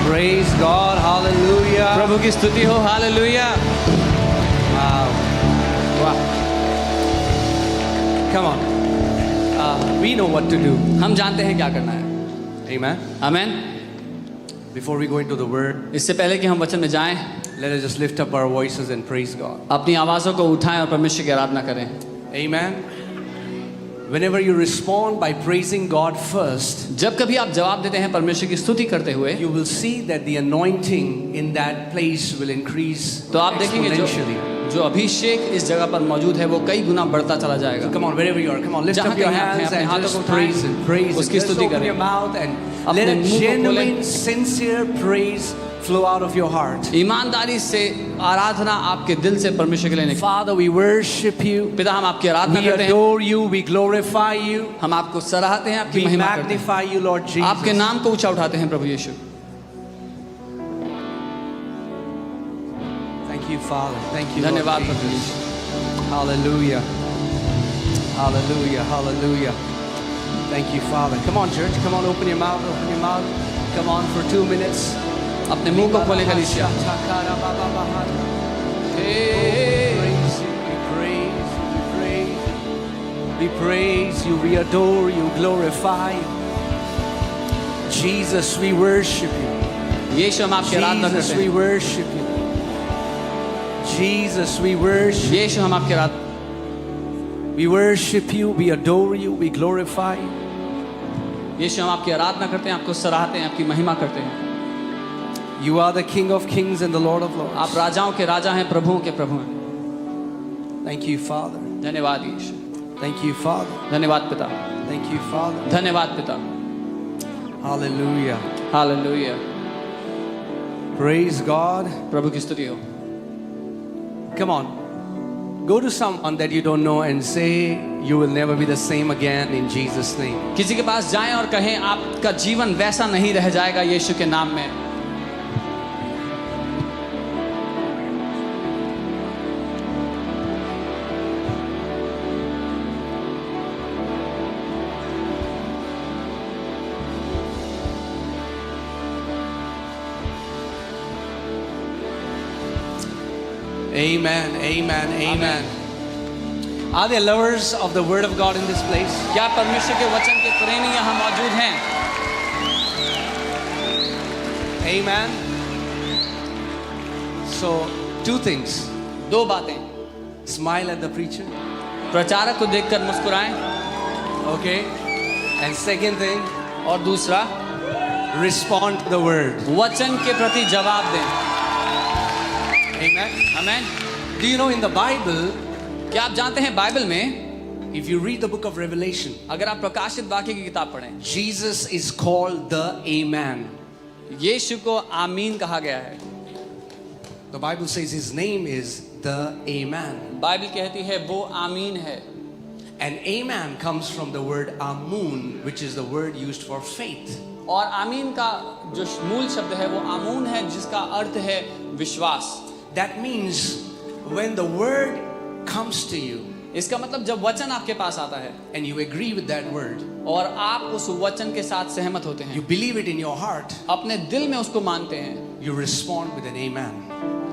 Praise God, hallelujah. प्रभु की स्तुति हो, हालेलुया। Wow. वाह, Come on. We know what to do. हम जानते हैं क्या करना है। Amen. Amen. Before we go into the word, इससे पहले कि हम वचन में जाएं, let us just lift up our voices and praise God. अपनी आवाज़ों को उठाएं और परमेश्वर की आराधना करें। Amen. Whenever you respond by praising God first, जब कभी आप जवाब देते हैं परमेश्वर की स्तुति करते हुए, you will see that the anointing in that place will increase तो आप देखेंगे exponentially. जो अभिषेक इस जगह पर मौजूद है वो कई गुना बढ़ता चला जाएगा। Come on, wherever you are, come on, lift जहाँ up your कहीं आप हैं, hands अपने and हाथों को just उठाएं, praise Him, praise Him. उसकी Just स्तुति open करें। your mouth and अपने let a मुंह को genuine, खोलें। sincere praise flow out of your heart. ईमानदारी से आराधना आपके दिल से परमेश्वर के लिए निकले। Father, we worship you. पिता, हम आपकी आराधना We करते हैं, adore you. We glorify you. हम आपको सराहते हैं, आपकी We महिमा करते हैं, magnify you, Lord Jesus. आपके नाम को ऊंचा उठाते हैं प्रभु यीशु। Thank you, Father. Thank you, Lord धन्यवाद प्रभु Jesus. Yeshu. Hallelujah. Hallelujah. Hallelujah. Thank you, Father. Come on, church. Come on, open your mouth. Open your mouth. Come on for 2 minutes. अपने मुंह को खोले कलीसिया। We praise you, we adore you, glorify you. Jesus, we worship you. यीशु, हम आपकी आराधना Jesus, करते we हैं। worship you. Jesus, we worship you. यीशु, हम आपकी आराधना, We worship you, we adore you, we glorify you. यीशु, हम आपकी आराधना करते हैं, आपको सराहते हैं, आपकी महिमा करते हैं। You are the King of Kings and the Lord of Lords. आप राजाओं के राजा हैं, प्रभुओं के प्रभु हैं। Thank you, Father. धन्यवाद यीशु, Thank you, Father. धन्यवाद पिता, Thank you, Father. धन्यवाद पिता। Hallelujah. Hallelujah, Praise God. प्रभु की स्तुति हो। Come on. Go to someone that you don't know and say, you will never be the same again in Jesus' name. किसी के पास जाएं और कहें आपका जीवन वैसा नहीं रह जाएगा यीशु के नाम में। Amen. Amen. Amen. Are there lovers of the Word of God in this place? क्या परमेश्वर के वचन के प्रेमी यहाँ मौजूद हैं? Amen. So, 2 things. 2 बातें, Smile at the preacher. प्रचारक को देखकर मुस्कुराएं, Okay. And second thing, और दूसरा respond to the Word. वचन के प्रति जवाब दें। Amen. Amen. Do you know in the Bible, क्या आप जानते हैं बाइबल में if you read the book of Revelation, अगर आप प्रकाशित वाक्य की किताब पढ़ें, Jesus is called the Amen. यीशु को आमीन कहा गया है। The Bible says his name is the Amen. Bible कहती है वो आमीन है। And Amen comes from the word Amun, which is the word used for faith. और आमीन का जो मूल शब्द है वो आमून है, जिसका अर्थ है विश्वास। That means when the word comes to you इसका मतलब जब वचन आपके पास आता है and you agree with that word, और आप उस वचन के साथ सहमत होते you हैं, believe it in your heart, अपने दिल में उसको मानते हैं, you respond with an Amen.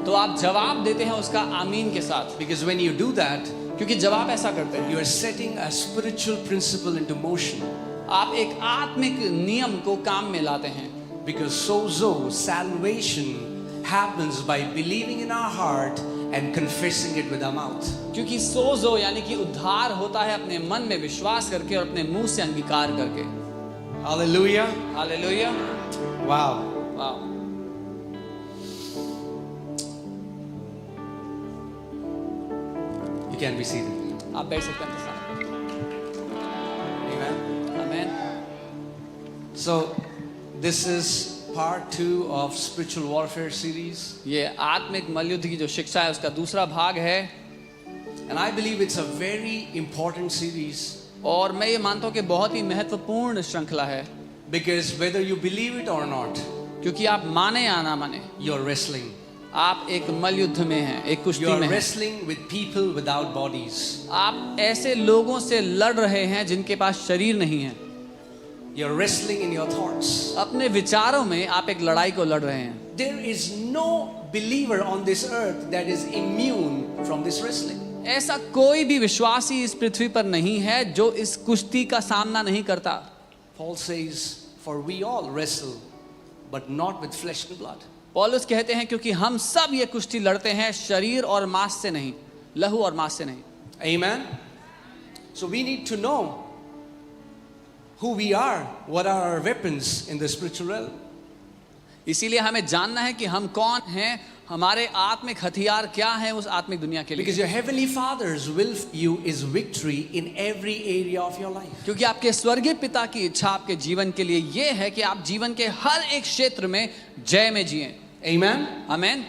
तो आप जवाब देते हैं उसका आमीन के साथ। Because when you do that, क्योंकि जब आप ऐसा करते हैं, you are setting a spiritual principle into motion. आप एक आत्मिक नियम को काम में लाते हैं। Because sozo, salvation, happens by believing in our heart and confessing it with our mouth. क्योंकि सोजो यानी कि उद्धार होता है अपने मन में विश्वास करके और अपने मुंह से अंगीकार करके। Hallelujah. हालेलुया। Wow. वाह। You can be seated. आप बैठ सकते हैं। Amen. आमीन। So, this is part 2 of spiritual warfare series, ये आत्मिक मल्लयुद्ध की जो शिक्षा है उसका दूसरा भाग है, and I believe it's a very important series और मैं ये मानता हूँ कि बहुत ही महत्वपूर्ण श्रृंखला है, because whether you believe it or not, क्योंकि आप माने या ना माने, you're wrestling. आप एक मल्लयुद्ध में हैं, एक कुश्ती You're में हैं। wrestling with people without bodies. आप ऐसे लोगों से लड़ रहे हैं जिनके पास शरीर नहीं है। You're wrestling in your thoughts. अपने विचारों में आप एक लड़ाई को लड़ रहे हैं। There is no believer on this earth that is immune from this wrestling. ऐसा कोई भी विश्वासी इस पृथ्वी पर नहीं है जो इस कुश्ती का सामना नहीं करता। Paul says, for we all wrestle, but not with flesh and blood. पौलुस कहते हैं क्योंकि हम सब ये कुश्ती लड़ते हैं शरीर और मांस से नहीं, लहू और मांस से नहीं। Amen. So we need to know who we are, what are our weapons in the spiritual realm. इसीलिए हमें जानना है कि हम कौन हैं, हमारे आत्मिक हथियार क्या हैं उस आत्मिक दुनिया के लिए। Because your heavenly Father's will for you is victory in every area of your life. क्योंकि आपके स्वर्गीय पिता की इच्छा आपके जीवन के लिए ये है कि आप जीवन के हर एक क्षेत्र में जय में जिएं। Amen. Amen.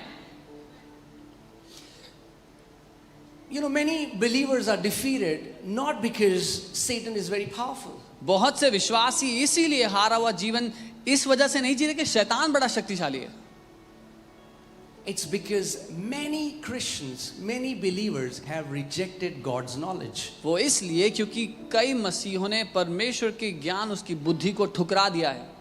You know, many believers are defeated not because Satan is very powerful. बहुत से विश्वासी इसीलिए हारा हुआ जीवन इस वजह से नहीं जी रहे कि शैतान बड़ा शक्तिशाली है। It's because many Christians, many believers have rejected God's knowledge. वो इसलिए क्योंकि कई मसीहों ने परमेश्वर के ज्ञान, उसकी बुद्धि को ठुकरा दिया है।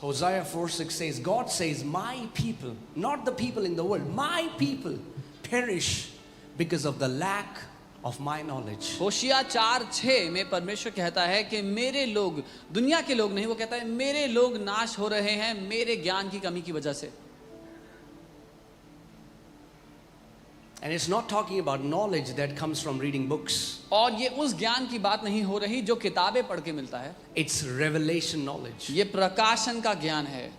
Hosea 4:6 says, God says, my people, not the people in the world, my people perish because of the lack of my knowledge. होशिया 4:6 में परमेश्वर कहता है कि मेरे लोग, दुनिया के लोग नहीं, वो कहता है मेरे लोग नाश हो रहे हैं मेरे ज्ञान की कमी की वजह से। And it's not talking about knowledge that comes from reading books. और ये उस ज्ञान की बात नहीं हो रही जो किताबें पढ़ के मिलता है। It's revelation knowledge. ये प्रकाशन का ज्ञान है।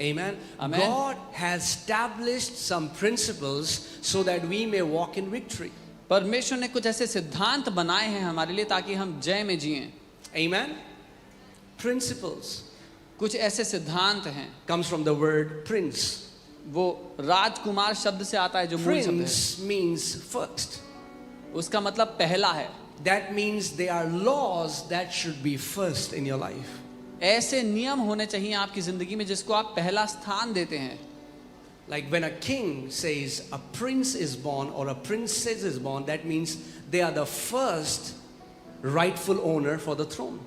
Amen. Amen. God has established some principles so that we may walk in victory. परमेश्वर ने कुछ ऐसे सिद्धांत बनाए हैं हमारे लिए ताकि हम जय में जिएं। Amen. Principles कुछ ऐसे सिद्धांत हैं। comes from the word prince. वो राजकुमार शब्द से आता है जो मूल शब्द है। Prince means first. उसका मतलब पहला है। That means there are laws that should be first in your life. ऐसे नियम होने चाहिए आपकी जिंदगी में जिसको आप पहला स्थान देते हैं। Like when a king says a prince is born or a princess is born, that means they are the first rightful owner for the throne.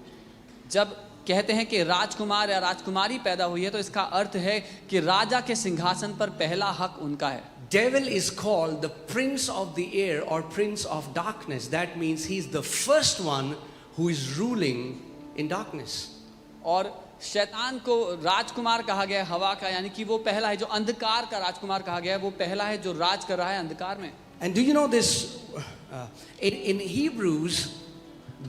जब कहते हैं कि राजकुमार या राजकुमारी पैदा हुई है तो इसका अर्थ है कि राजा के सिंहासन पर पहला हक उनका है। Devil is called the prince of the air or prince of darkness. That means he's the first one who is ruling in darkness. और शैतान को राजकुमार कहा गया है हवा का, यानी कि वो पहला है जो अंधकार का राजकुमार कहा गया है, वो पहला है जो राज कर रहा है अंधकार में। And do you know this? In Hebrews,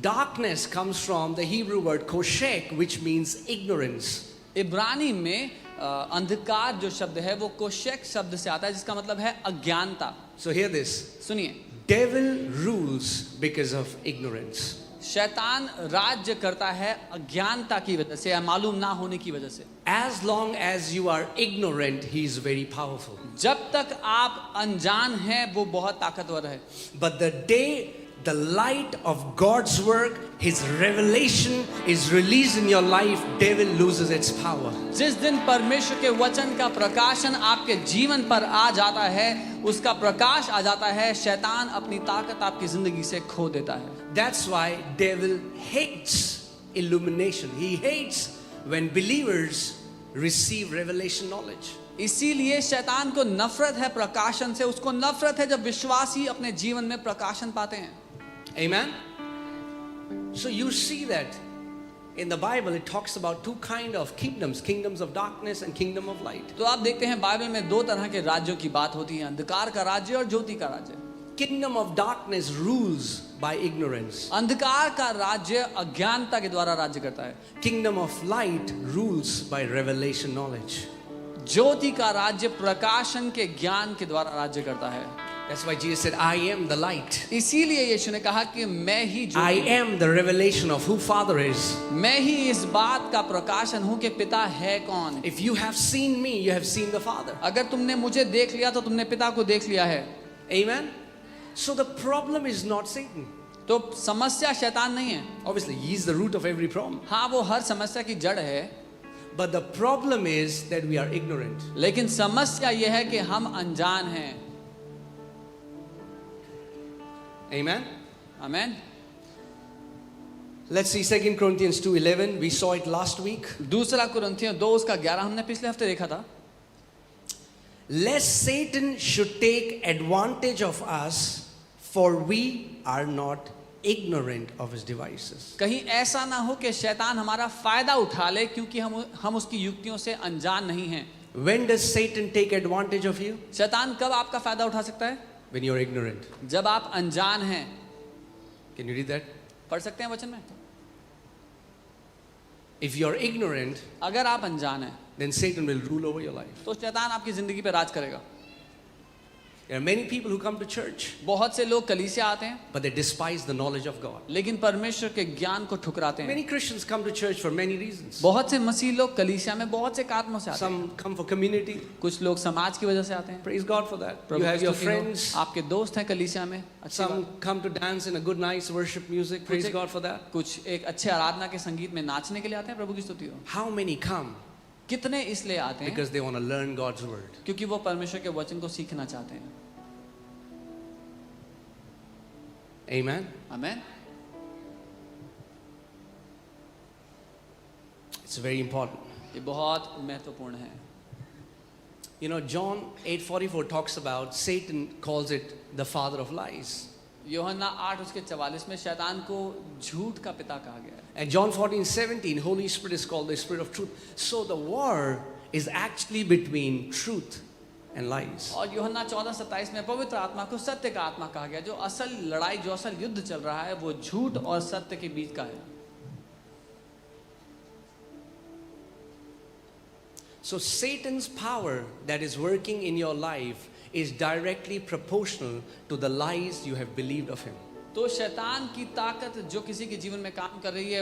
darkness comes from the Hebrew word koshek, which means ignorance. इब्रानी में अंधकार जो शब्द है वो कोशेक शब्द से आता है जिसका मतलब है अज्ञानता। So hear this. सुनिए, Devil rules because of ignorance. शैतान राज्य करता है अज्ञानता की वजह से या मालूम ना होने की वजह से। As long as you are ignorant, he is very powerful. जब तक आप अनजान हैं वो बहुत ताकतवर है। But the day the light of God's work, his revelation is released in your life, devil loses its power. जिस दिन परमेश्वर के वचन का प्रकाशन आपके जीवन पर आ जाता है, उसका प्रकाश आ जाता है, शैतान अपनी ताकत आपकी जिंदगी से खो देता है। That's why devil hates illumination. He hates when believers receive revelation knowledge. इसीलिए शैतान को नफरत है प्रकाशन से, उसको नफरत है जब विश्वासी अपने जीवन में प्रकाशन पाते हैं। Amen. So you see that in the Bible it talks about two kind of kingdoms, kingdoms of darkness and kingdom of light. तो आप देखते हैं बाइबल में दो तरह के राज्यों की बात होती है, अंधकार का राज्य और ज्योति का राज्य। Kingdom of darkness rules by ignorance. अंधकार का राज्य अज्ञानता के द्वारा राज्य करता है। Kingdom of light rules by revelation knowledge. ज्योति का राज्य प्रकाशन के ज्ञान के द्वारा राज्य करता है। That's why Jesus said, I am the light. इसीलिए यीशु ने कहा कि मैं ही I Jyoti, am the revelation of who Father is. मैं ही इस बात का प्रकाशन हूँ कि पिता है कौन। If you have seen me, you have seen the Father. अगर तुमने मुझे देख लिया तो तुमने पिता को देख लिया है। Amen. So the problem is not Satan. तो समस्या शैतान नहीं है। Obviously, he is the root of every problem. हाँ, वो हर समस्या की जड़ है, But the problem is that we are ignorant. लेकिन समस्या ये है कि हम अनजान हैं। Amen. Amen. Let's see 2 Corinthians 2:11. We saw it last week. दूसरा कुरिन्थियों 2 उसका 11 हमने पिछले हफ्ते देखा था। Lest Satan should take advantage of us, for we are not ignorant of his devices. कहीं ऐसा ना हो कि शैतान हमारा फायदा उठा ले, क्योंकि हम उसकी युक्तियों से अनजान नहीं हैं। When does Satan take advantage of you? शैतान कब आपका फायदा उठा सकता है? When you're ignorant. जब आप अनजान हैं। Can you read that? पढ़ सकते हैं वचन में? If you're ignorant, अगर आप अनजान हैं, then Satan will rule over your life. तो शैतान आपकी जिंदगी पे राज करेगा। There are many people who come to church, बहुत से लोग कलीसिया आते हैं, but they despise the knowledge of God. लेकिन परमेश्वर के ज्ञान को ठुकराते हैं। Many Christians come to church for many reasons. बहुत से मसीह लोग कलीसिया में बहुत से कारणों से आते हैं। Some come for community. कुछ लोग समाज की वजह से आते हैं। Praise God for that. You Prabhu have की your स्तुति हो। friends. आपके दोस्त हैं कलीसिया में, अच्छी Some बात। come to dance in a good, nice worship music. Praise कुछ God for that. कुछ एक अच्छे आराधना के संगीत में नाचने के लिए आते हैं। प्रभु की स्तुति हो। How many come? कितने इसलिए आते हैं? Because they want to learn God's word. क्योंकि वो परमेश्वर के वचन को सीखना चाहते हैं। Amen. Amen. It's very important. ये बहुत महत्वपूर्ण है। You know, John 8:44 talks about Satan calls it the father of lies. यूहन्ना 8 उसके 44 में शैतान को झूठ का पिता कहा गया है। And John 14:17, Holy Spirit is called the Spirit of truth. So the war is actually between truth and lies. और यूहन्ना 14:27 में पवित्र आत्मा को सत्य का आत्मा कहा गया। जो असल लड़ाई, जो असल युद्ध चल रहा है, वो झूठ और सत्य के बीच का है। So Satan's power that is working in your life is directly proportional to the lies you have believed of him. तो शैतान की ताकत जो किसी के जीवन में काम कर रही है,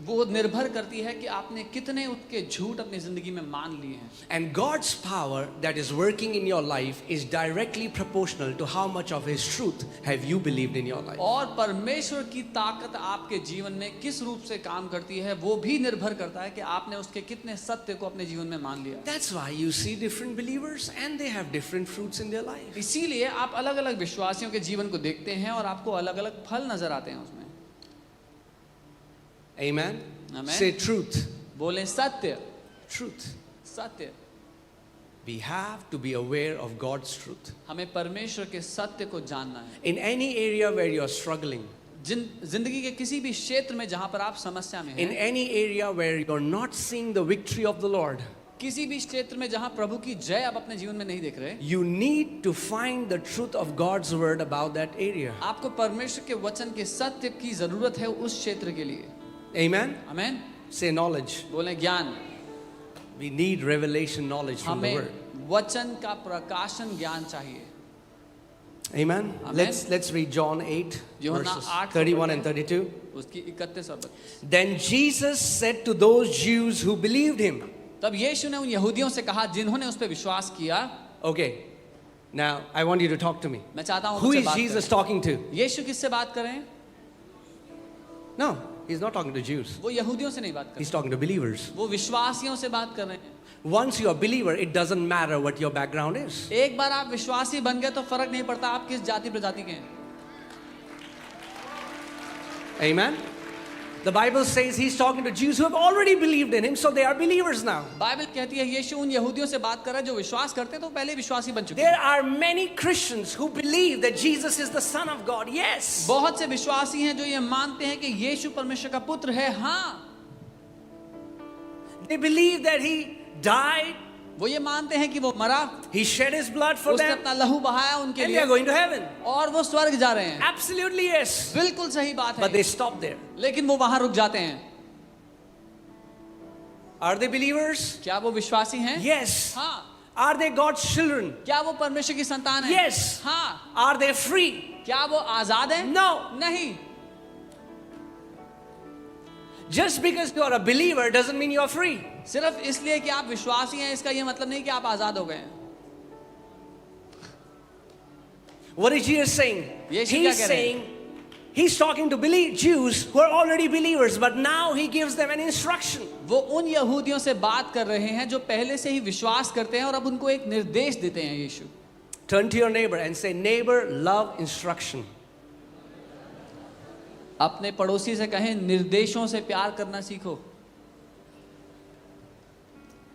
वो निर्भर करती है कि आपने कितने उसके झूठ अपनी जिंदगी में मान लिए हैं। And God's power that is working in your life is directly proportional to how much of his truth have you believed in your life. और परमेश्वर की ताकत आपके जीवन में किस रूप से काम करती है, वो भी निर्भर करता है कि आपने उसके कितने सत्य को अपने जीवन में मान लिया। That's why you see different believers and they have different fruits in their life. इसीलिए आप अलग-अलग विश्वासियों के जीवन को देखते हैं और आपको अलग-अलग फल नजर आते हैं उसमें। Amen. Amen. Say truth. बोलें सत्य। Truth. सत्य। We have to be aware of God's truth. हमें परमेश्वर के सत्य को जानना है। In any area where you are struggling, जिंदगी के किसी भी क्षेत्र में जहां पर आप समस्या में in हैं, any area where you are not seeing the victory of the Lord, किसी भी क्षेत्र में जहां प्रभु की जय आप अपने जीवन में नहीं देख रहे, you need to find the truth of God's word about that area. आपको परमेश्वर के वचन के सत्य की जरूरत है उस क्षेत्र के लिए। Amen. आमेन। Say knowledge. बोलें ज्ञान। We need revelation knowledge from the हमें word. वचन का प्रकाशन ज्ञान चाहिए। Amen. Amen. Let's read John 8 यूहन्ना verses 8 31 and 32. उसकी 31 और 32। Then Jesus said to those Jews who believed him. तब यीशु ने उन यहूदियों से कहा जिन्होंने उस पर विश्वास किया। Okay. Now I want you to talk to me. मैं चाहता हूं Who मुझसे is बात Jesus करें। talking to? यीशु किससे बात कर रहे हैं? No, he's not talking to Jews. वो यहूदियों से नहीं बात कर He's रहे, talking to believers. वो विश्वासियों से बात कर रहे हैं। Once you're a believer, it doesn't matter what your background is. एक बार आप विश्वासी बन गए तो फर्क नहीं पड़ता आप किस जाति प्रजाति के हैं। Amen. The Bible says he's talking to Jews who have already believed in him, so they are believers now. Bible कहती है यीशु उन यहूदियों से बात कर रहा है जो विश्वास करते हैं तो पहले विश्वासी बन चुके There हैं। are many Christians who believe that Jesus is the Son of God. Yes. बहुत से विश्वासी हैं जो ये मानते हैं कि यीशु परमेश्वर का पुत्र है। हाँ, They believe that he died, वो ये मानते हैं कि वो मरा, he shed his blood for उसने them, अपना लहू बहाया उनके and they are लिए going to heaven. और वो स्वर्ग जा रहे हैं। Absolutely yes. बिल्कुल सही बात But है, they stop there. लेकिन वो वहां रुक जाते हैं। Are they believers? क्या वो विश्वासी हैं? Yes. हाँ। Are they God's children? क्या वो परमेश्वर की संतान है? Yes. हाँ। Are they free? क्या वो आजाद हैं? No. नहीं। Just because you are a believer doesn't mean you are free. सिर्फ इसलिए कि आप विश्वासी हैं इसका ये मतलब नहीं कि आप आजाद हो गए हैं। What is Jesus saying? यीशु क्या He's कह रहे हैं? saying, he's talking to Jews who are already believers, but now he gives them an instruction. वो उन यहूदियों से बात कर रहे हैं जो पहले से ही विश्वास करते हैं और अब उनको एक निर्देश देते हैं यीशु। Turn to your neighbor and say, neighbor, love instruction. अपने पड़ोसी से कहें निर्देशों से प्यार करना सीखो।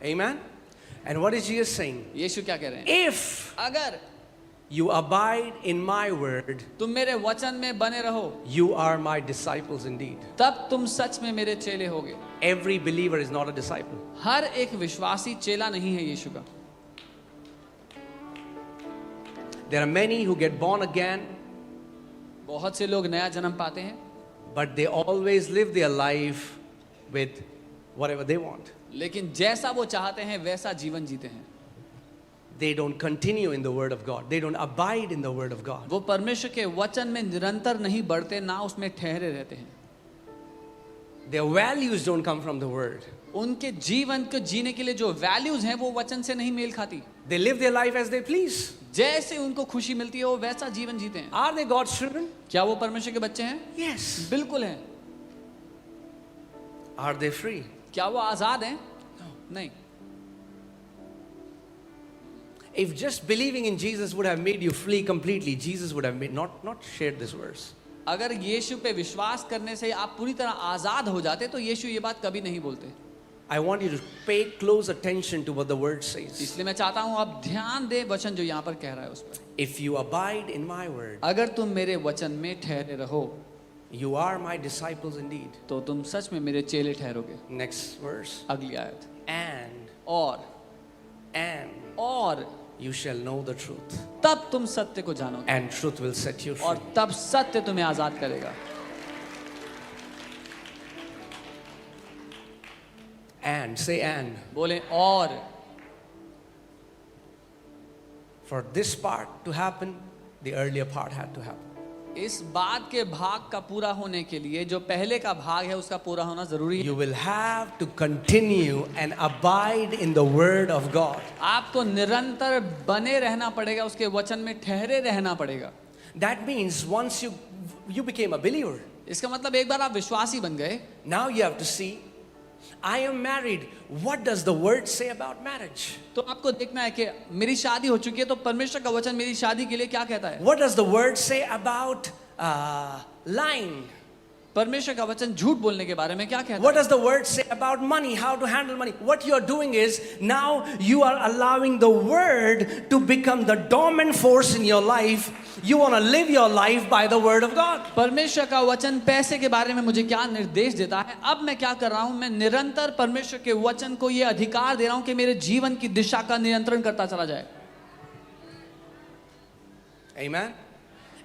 Amen. And what is Jesus saying? यीशु क्या कह रहे हैं? If अगर you abide in my word, तुम मेरे वचन में बने रहो, you are my disciples indeed. तब तुम सच में मेरे चेले होगे। Every believer is not a disciple. हर एक विश्वासी चेला नहीं है यीशु का। There are many who get born again, बहुत से लोग नया जन्म पाते हैं, but they always live their life with whatever they want. लेकिन जैसा वो चाहते हैं वैसा जीवन जीते हैं। They don't continue in the word of God. They don't abide in the word of God. वो परमेश्वर के वचन में निरंतर नहीं बढ़ते, ना उसमें ठहरे रहते हैं। Their values don't come from the word. उनके जीवन को जीने के लिए जो वैल्यूज हैं वो वचन से नहीं मेल खाती। They live their life as they please. जैसे उनको खुशी मिलती है वो वैसा जीवन जीते हैं। Are they God's children? क्या वो परमेश्वर के बच्चे हैं? Yes. बिल्कुल हैं। Are they free? क्या वो आजाद हैं? नहीं। If just believing in Jesus would have made you flee completely, Jesus would have not shared this verse. अगर यीशु पे विश्वास करने से आप पूरी तरह आजाद हो जाते तो यीशु ये बात कभी नहीं बोलते। I want you to pay close attention to what the word says. इसलिए मैं चाहता हूँ आप ध्यान दें वचन जो यहाँ पर कह रहा है उस पर। If you abide in my word, अगर तुम मेरे वचन में ठहरे रहो, you are my disciples indeed. तो तुम सच में मेरे चेले ठहरोगे। Next verse. अगली आयत। And और you shall know the truth, तब तुम सत्य को जानोगे, and truth will set you और free. तब सत्य तुम्हें आजाद करेगा। And say and. बोले और। For this part to happen, the earlier part had to happen. इस बात के भाग का पूरा होने के लिए जो पहले का भाग है उसका पूरा होना जरूरी है। You will have to continue and abide in the word of God. आपको निरंतर बने रहना पड़ेगा, उसके वचन में ठहरे रहना पड़ेगा। That means once you became a believer, इसका मतलब एक बार आप विश्वासी बन गए, now you have to see, I am married. What does the word say about marriage? तो आपको देखना है कि मेरी शादी हो चुकी है, तो परमेश्वर का वचन मेरी शादी के लिए क्या कहता है। What does the word say about lying? परमेश्वर का वचन झूठ बोलने के बारे में क्या कहता What है। does the word say about money? How to handle money? What you are doing is now you are allowing the word to become the dominant force in your life. You want to live your life by the word of God. परमेश्वर का वचन पैसे के बारे में मुझे क्या निर्देश देता है। अब मैं क्या कर रहा हूं, मैं निरंतर परमेश्वर के वचन को ये अधिकार दे रहा हूं कि मेरे जीवन की दिशा का नियंत्रण करता चला जाए। Amen.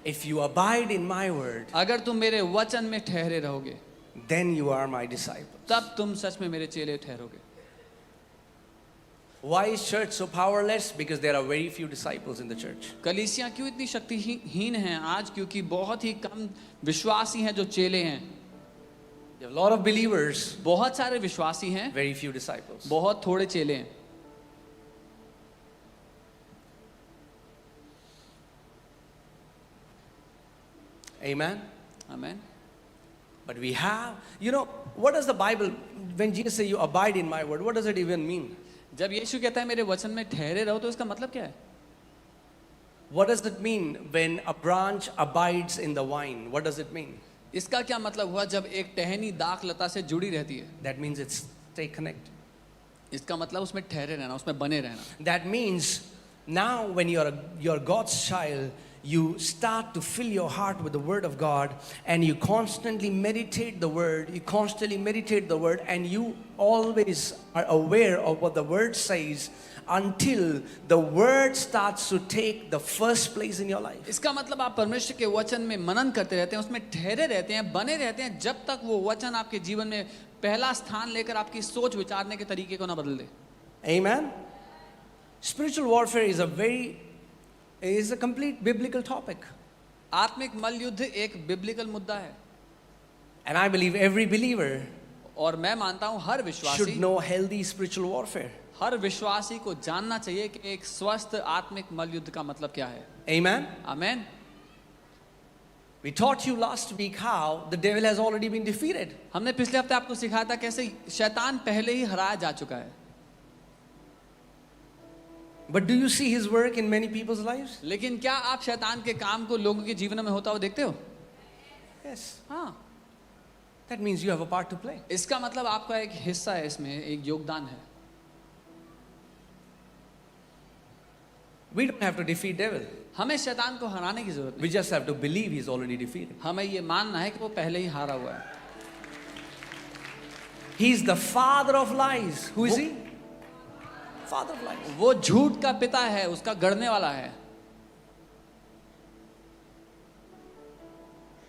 If you abide in my word, अगर तुम मेरे वचन में ठहरे रहोगे, then you are my disciple. तब तुम सच में मेरे चेले ठहरोगे। Why is church so powerless? Because there are very few disciples in the church. कलीसियां क्यों इतनी शक्तिहीन हैं आज? क्योंकि बहुत ही कम विश्वासी हैं जो चेले हैं। You have a lot of believers, बहुत सारे विश्वासी हैं, very few disciples. बहुत थोड़े चेले हैं। Amen. Amen. But we have, what does the Bible, when Jesus says you abide in my word, what does it even mean? जब यीशु कहता है मेरे वचन में ठहरे रहो, तो इसका मतलब क्या है? What does it mean when a branch abides in the vine? What does it mean? इसका क्या मतलब हुआ जब एक टहनी दाख लता से जुड़ी रहती है? That means it's stay connected. इसका मतलब उसमें ठहरे रहना, उसमें बने रहना। That means now when you're God's child, you start to fill your heart with the word of God, and you constantly meditate the word, and you always are aware of what the word says until the word starts to take the first place in your life. इसका मतलब आप परमेश्वर के वचन में मनन करते रहते हैं, उसमें ठहरे रहते हैं, बने रहते हैं, जब तक वो वचन आपके जीवन में पहला स्थान लेकर आपकी सोच विचारने के तरीके को ना बदल दे। Amen. Spiritual warfare is a complete biblical topic. आत्मिक मल्ल युद्ध एक बिब्लिकल मुद्दा है, And I believe every believer और मैं मानता हूँ हर विश्वासी, should know healthy spiritual warfare. हर विश्वासी को जानना चाहिए कि एक स्वस्थ आत्मिक मल्ल युद्ध का मतलब क्या है। Amen. Amen. We taught you last week how the devil has already been defeated. हमने पिछले हफ्ते आपको सिखाया था कैसे शैतान पहले ही हराया जा चुका है। But do you see his work in many people's lives? लेकिन क्या आप शैतान के काम को लोगों के जीवन में होता हुआ देखते हो? Yes. हाँ। That means you have a part to play. इसका मतलब आपका एक हिस्सा है, इसमें एक योगदान है. We don't have to defeat devil. हमें शैतान को हराने की जरूरत We नहीं. just have to believe he's already defeated. हमें ये मानना है कि वो पहले ही हारा हुआ है. He's the father of lies. Who is he? Father of lies. वो झूठ का पिता है, उसका गढ़ने वाला है.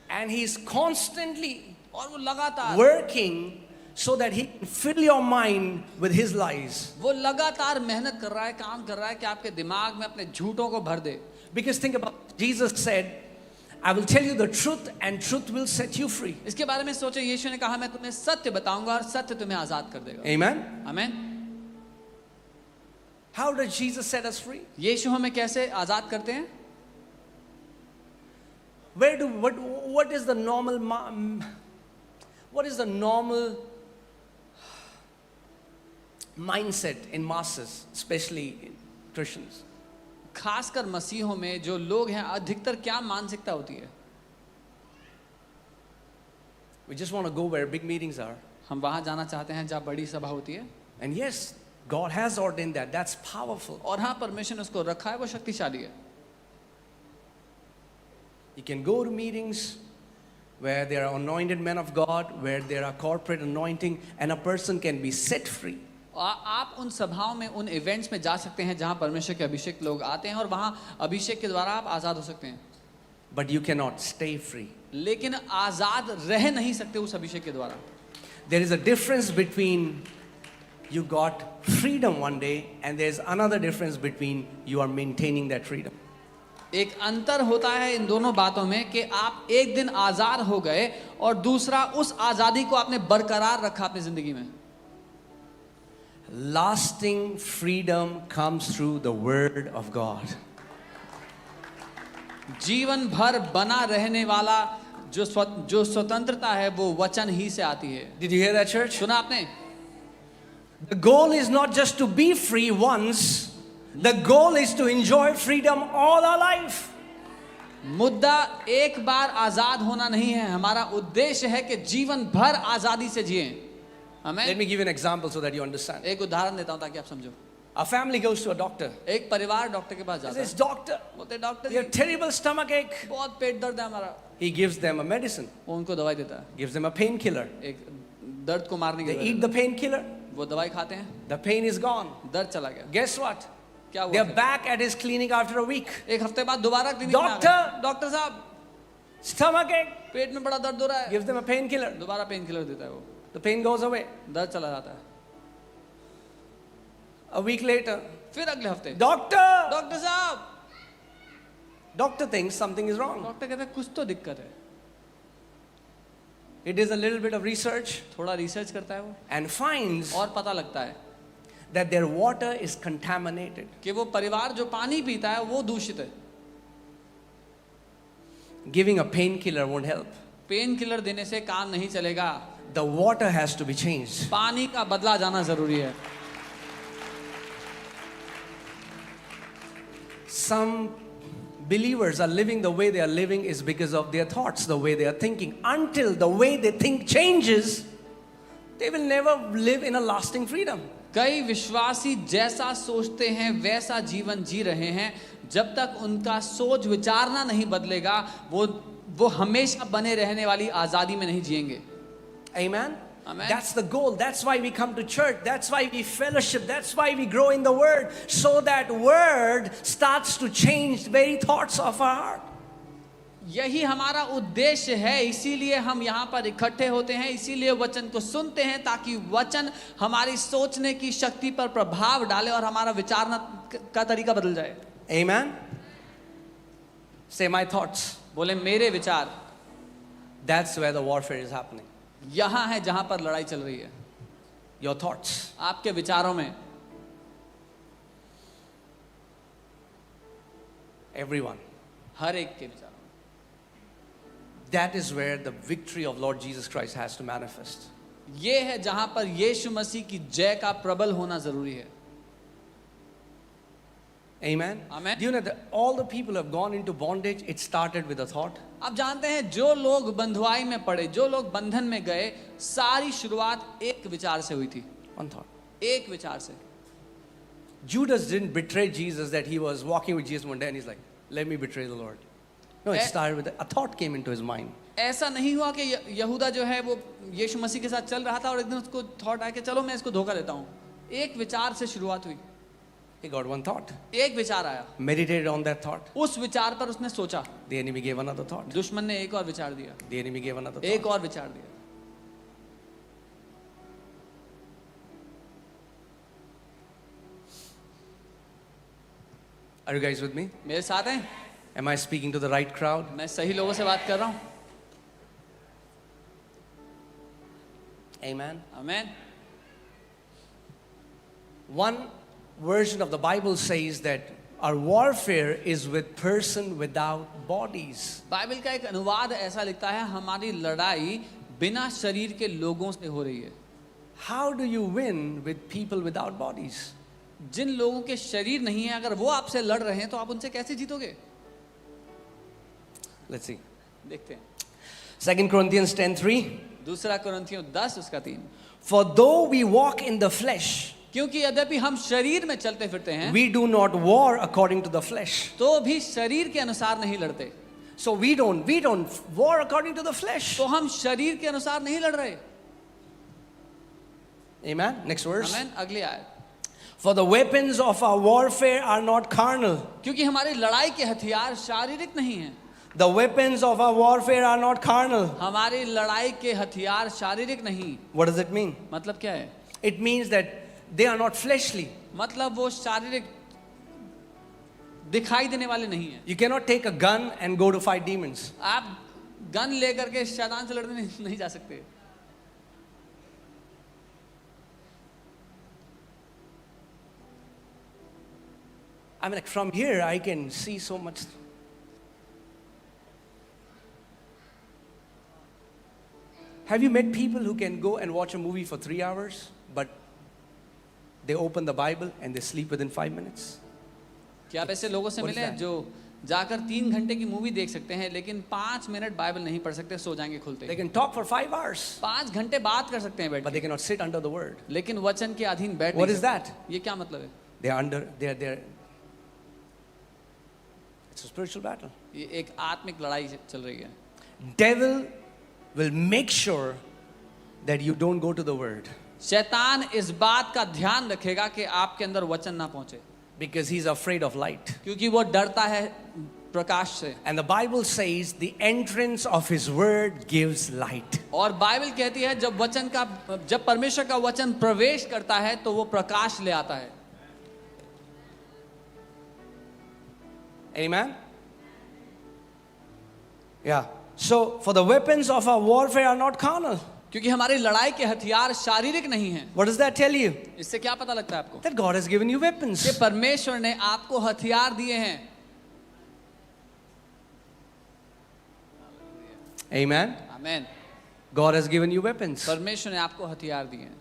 And he's constantly और वो लगातार working so that he can fill your mind with his lies. वो लगातार मेहनत कर रहा है, काम कर रहा है कि आपके दिमाग में अपने झूठों को भर दे. Because think about it. Jesus said, I will tell you the truth and truth will set you free. इसके बारे में सोचो, यीशु ने कहा मैं तुम्हें सत्य बताऊंगा और सत्य तुम्हें आजाद कर देगा. Amen. आमीन. How does Jesus set us free? यीशु हमें कैसे आजाद करते हैं? What is the normal mindset in masses, especially in Christians? खासकर मसीहों में जो लोग हैं, अधिकतर क्या मानसिकता होती है? We just want to go where big meetings are. हम वहां जाना चाहते हैं जहाँ बड़ी सभा होती है. And yes, God has ordained that. That's powerful. और हाँ, परमेश्वर ने उसको रखा है, वो शक्तिशाली है. You can go to meetings where there are anointed men of God, where there are corporate anointing, and a person can be set free. आप उन सभाओं में, उन इवेंट्स में जा सकते हैं जहां परमेश्वर के अभिषेक लोग आते हैं और वहां अभिषेक के द्वारा आप आजाद हो सकते हैं. But you cannot stay free. लेकिन आजाद रह नहीं सकते उस अभिषेक के द्वारा. There is a difference between you got freedom one day and there is another difference between you are maintaining that freedom. एक अंतर होता है इन दोनों बातों में कि आप एक दिन आजाद हो गए और दूसरा उस आजादी को आपने बरकरार रखा अपनी जिंदगी में. Lasting freedom comes through the word of God. जीवन भर बना रहने वाला जो स्वतंत्रता है वो वचन ही से आती है. Did you hear that, church? सुना आपने? The goal is not just to be free once. The goal is to enjoy freedom all our life. मुद्दा एक बार आजाद होना नहीं है, हमारा उद्देश्य है कि जीवन भर आजादी से जिएं. Let हमें me give you an example so that you understand. एक उदाहरण देता हूं ताकि आप समझो. A family goes to a doctor. एक परिवार डॉक्टर के पास He जाता says, है. doctor, बोलते डॉक्टर you have जी, terrible stomach ache. बहुत पेट दर्द है हमारा. He gives them a medicine, वो उनको दवाई देता है, gives them a painkiller. एक दर्द को मारने की They दवाई eat देता the painkiller, है. वो दवाई खाते हैं, the pain is gone. दर्द चला गया. Guess what? क्या They हुआ? are back at his clinic after a week. एक हफ्ते बाद दोबारा क्लिनिक में आ Doctor! गए. डॉक्टर साहब, Stomach ache, पेट में बड़ा दर्द हो रहा है. gives them a painkiller. दोबारा पेन किलर देता है वो, The pain goes away. दर्द चला जाता है. A week later, फिर अगले हफ्ते, doctor! डॉक्टर साहब, Doctor thinks something is wrong. Doctor कहते हैं कुछ तो दिक्कत है. He does a little bit of research थोड़ा रिसर्च करता है वो and finds और पता लगता है that their water is contaminated. कि वो परिवार जो पानी पीता है वो दूषित है. Giving a painkiller won't help. Pain killer देने से काम नहीं चलेगा. The water has to be changed. पानी का बदला जाना जरूरी है. Some believers are living the way they are living is because of their thoughts, the way they are thinking. Until the way they think changes, they will never live in a lasting freedom. कई विश्वासी जैसा सोचते हैं वैसा जीवन जी रहे हैं. जब तक उनका सोच विचारना नहीं बदलेगा वो हमेशा बने रहने वाली आजादी में नहीं जिएंगे. Amen? Amen. That's the goal. That's why we come to church. That's why we fellowship. That's why we grow in the word. So that word starts to change the very thoughts of our heart. यही हमारा उद्देश्य है. इसीलिए हम यहाँ पर इकट्ठे होते हैं, इसीलिए वचन को सुनते हैं ताकि वचन हमारी सोचने की शक्ति पर प्रभाव डाले और हमारा विचारना का तरीका बदल जाए. Amen? Say my thoughts. बोले मेरे विचार. That's where the warfare is happening. यहाँ है जहाँ पर लड़ाई चल रही है. Your thoughts. आपके विचारों में. Everyone. हर एक के विचारों में. That is where the victory of Lord Jesus Christ has to manifest. ये है जहाँ पर यीशु मसीह की जय का प्रबल होना जरूरी है. Amen. Amen. Do you know that all the people who have gone into bondage, it started with a thought? आप जानते हैं जो लोग बंधुआई में पड़े, जो लोग बंधन में गए, सारी शुरुआत एक विचार से हुई थी, One thought. एक विचार से। Judas didn't betray Jesus, that he was walking with Jesus one day and he's like, let me betray the Lord. No, it started with a thought came into his mind. ऐसा नहीं हुआ कि यहूदा जो है वो यीशु मसीह के साथ चल रहा था और एक दिन उसको थॉट आया कि चलो मैं इसको धोखा देता हूँ। एक विचार से शुरुआत हुई, He got one thought, एक विचार आया, meditated on that thought. उस विचार पर उसने सोचा, The enemy gave another thought. दुश्मन ने एक और विचार दिया, The enemy gave another एक thought. और विचार दिया। Are you guys with me? मेरे साथ हैं? Am I speaking to the right crowd? मैं सही लोगों से बात कर रहा हूँ? Amen. Amen. One version of the Bible says that our warfare is with person without bodies. Bible का एक अनुवाद ऐसा लिखता है, हमारी लड़ाई बिना शरीर के लोगों से हो रही है। How do you win with people without bodies? जिन लोगों के शरीर नहीं है, अगर वो आपसे लड़ रहे हैं तो आप उनसे कैसे जीतोगे? Let's see. देखते हैं। 2 Corinthians 10:3. दूसरा कुरिन्थियों 10 उसका 3। For though we walk in the flesh, क्योंकि यद्यपि हम शरीर में चलते फिरते हैं, we do not war according to the flesh. तो भी शरीर के अनुसार नहीं लड़ते। So we don't war according to the flesh. तो हम शरीर के अनुसार नहीं लड़ रहे। Amen. Next verse. आमेन। अगली आयत। For the weapons of our warfare are not carnal. क्योंकि हमारी लड़ाई के हथियार शारीरिक नहीं हैं। The weapons of our warfare are not carnal. हमारी लड़ाई के हथियार शारीरिक नहीं। What does it mean? मतलब क्या है? It means that they are not fleshly. मतलब वो शारीरिक दिखाई देने वाले नहीं है। You cannot take a gun and go to fight demons. आप गन लेकर के शैतान से लड़ने नहीं जा सकते। I mean, like from here I can see so much. Have you met people who can go and watch a movie for 3 hours, but they open the Bible and they sleep within 5 minutes? क्या आप ऐसे लोगों से What is मिले that? जो जाकर 3 घंटे की मूवी देख सकते हैं लेकिन 5 मिनट बाइबल नहीं पढ़ सकते, सो जाएंगे They खुलते। can talk for 5 hours, 5 घंटे बात कर सकते हैं बैठ but के, they cannot sit under the word. लेकिन वचन के अधीन बैठ What नहीं is सकते। that? ये क्या मतलब है? They're it's a spiritual battle. ये एक आत्मिक लड़ाई चल रही है। Devil will make sure that you don't go to the word, शैतान इस बात का ध्यान रखेगा कि आपके अंदर वचन ना पहुंचे, because he's afraid of light. क्योंकि वो डरता है प्रकाश से। And the Bible says the entrance of his word gives light. और बाइबल कहती है जब परमेश्वर का वचन प्रवेश करता है तो वो प्रकाश ले आता है। Amen? Yeah. So, for the weapons of our warfare are not carnal. क्योंकि हमारी लड़ाई के हथियार शारीरिक नहीं हैं। What does that tell you? इससे क्या पता लगता है आपको? That God has given you weapons. कि परमेश्वर ने आपको हथियार दिए हैं। Amen? Amen. God has given you weapons. परमेश्वर ने आपको हथियार दिए हैं।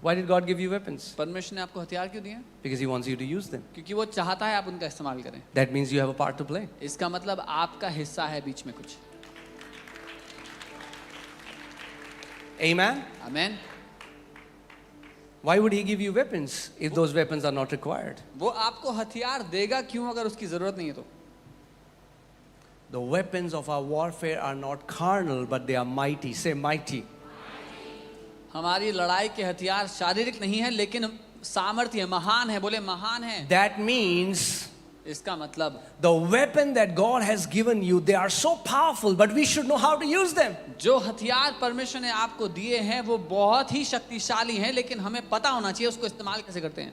Why did God give you weapons? परमेश्वर ने आपको हथियार क्यों दिए हैं? Because He wants you to use them. क्योंकि वो चाहता है आप उनका इस्तेमाल करें। That means you have a part to play. इसका मतलब आपका हिस्सा है बीच में कुछ। Amen? Amen. Why would He give you weapons if those weapons are not required? वो आपको हथियार देगा क्यों अगर उसकी जरूरत नहीं है तो? The weapons of our warfare are not carnal, but they are mighty. Say mighty. हमारी लड़ाई के हथियार शारीरिक नहीं है लेकिन सामर्थ्य महान है। बोले महान है। That means इसका मतलब the weapon that God has given you, they are so powerful, but we should know how to use them. जो हथियार परमेश्वर ने आपको दिए हैं वो बहुत ही शक्तिशाली हैं, लेकिन हमें पता होना चाहिए उसको इस्तेमाल कैसे करते हैं।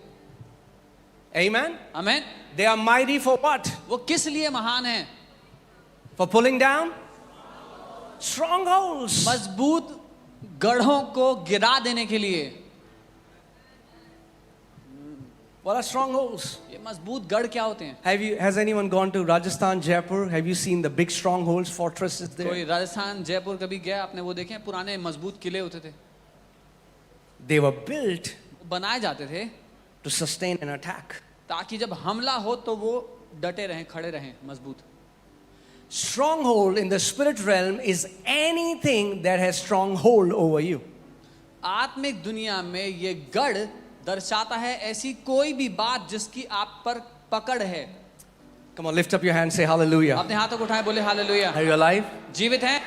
Amen? Amen. They are mighty for what? वो किस लिए महान है? For pulling down strongholds. मजबूत गढ़ों को गिरा देने के लिए। What are strongholds? ये मजबूत गढ़ क्या होते हैं? Has anyone gone to Rajasthan, Jaipur? Have you seen the big strongholds, fortresses there? कोई राजस्थान जयपुर कभी गया? आपने वो देखे? पुराने मजबूत किले होते थे, They were built बनाए जाते थे to sustain an attack. ताकि जब हमला हो तो वो डटे रहें, खड़े रहें, मजबूत। Stronghold in the spirit realm is anything that has stronghold over you. आत्मिक दुनिया में ये गढ़ दर्शाता है ऐसी कोई भी बात जिसकी आप पर पकड़ है। Come on, lift up your hand, say hallelujah. अपने हाथों को उठाएं, बोले हालेलुया। Are you alive? जीवित हैं?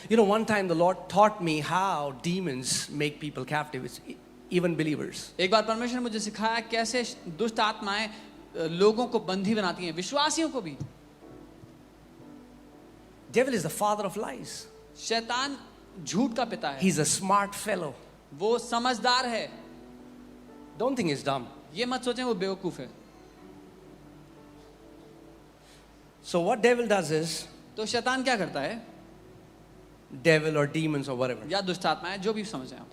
You know, one time the Lord taught me how demons make people captive, it's even believers. एक बार परमेश्वर ने मुझे सिखाया कैसे दुष्ट आत्माएं लोगों को बंधी बनाती हैं, विश्वासियों को भी। Devil is the father of lies. शैतान झूठ का पिता है, He's a smart fellow. वो समझदार है। Don't think he's dumb. ये मत सोचें वो बेवकूफ है। So what devil does is, तो शैतान क्या करता है, devil or demons or whatever, या दुष्ट आत्माएं, जो भी समझें आप,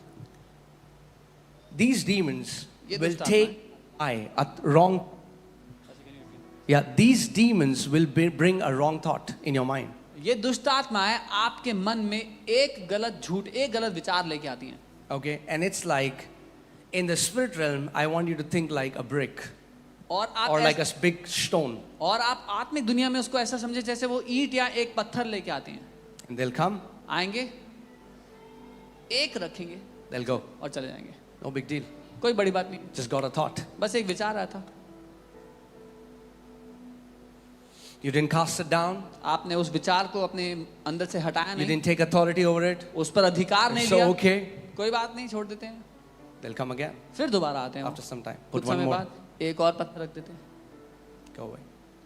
these demons ये will दुष्ट take a wrong, these demons will bring a wrong thought in your mind. ये दुष्ट आत्माएं आपके मन में एक गलत झूठ, एक गलत विचार लेके आती हैं। Okay, and it's like in the spirit realm, I want you to think like a brick और आप or like a big stone, और आप आत्मिक दुनिया में उसको ऐसा समझे जैसे वो ईंट या एक पत्थर लेके आते हैं। and they'll come, आएंगे, एक रखेंगे they'll go. और चले जाएंगे, No big deal. कोई बड़ी बात नहीं, Just got a thought. बस एक विचार आया था। You didn't cast it down. आपने उस विचार को अपने अंदर से हटाया You नहीं, didn't take authority over it. उस पर अधिकार नहीं So लिया। okay, कोई बात नहीं, छोड़ देते हैं, they'll come again फिर दोबारा आते हैं वो। after some time. कुछ Put one समय more, बाद एक और पत्थर रख देते हैं go away.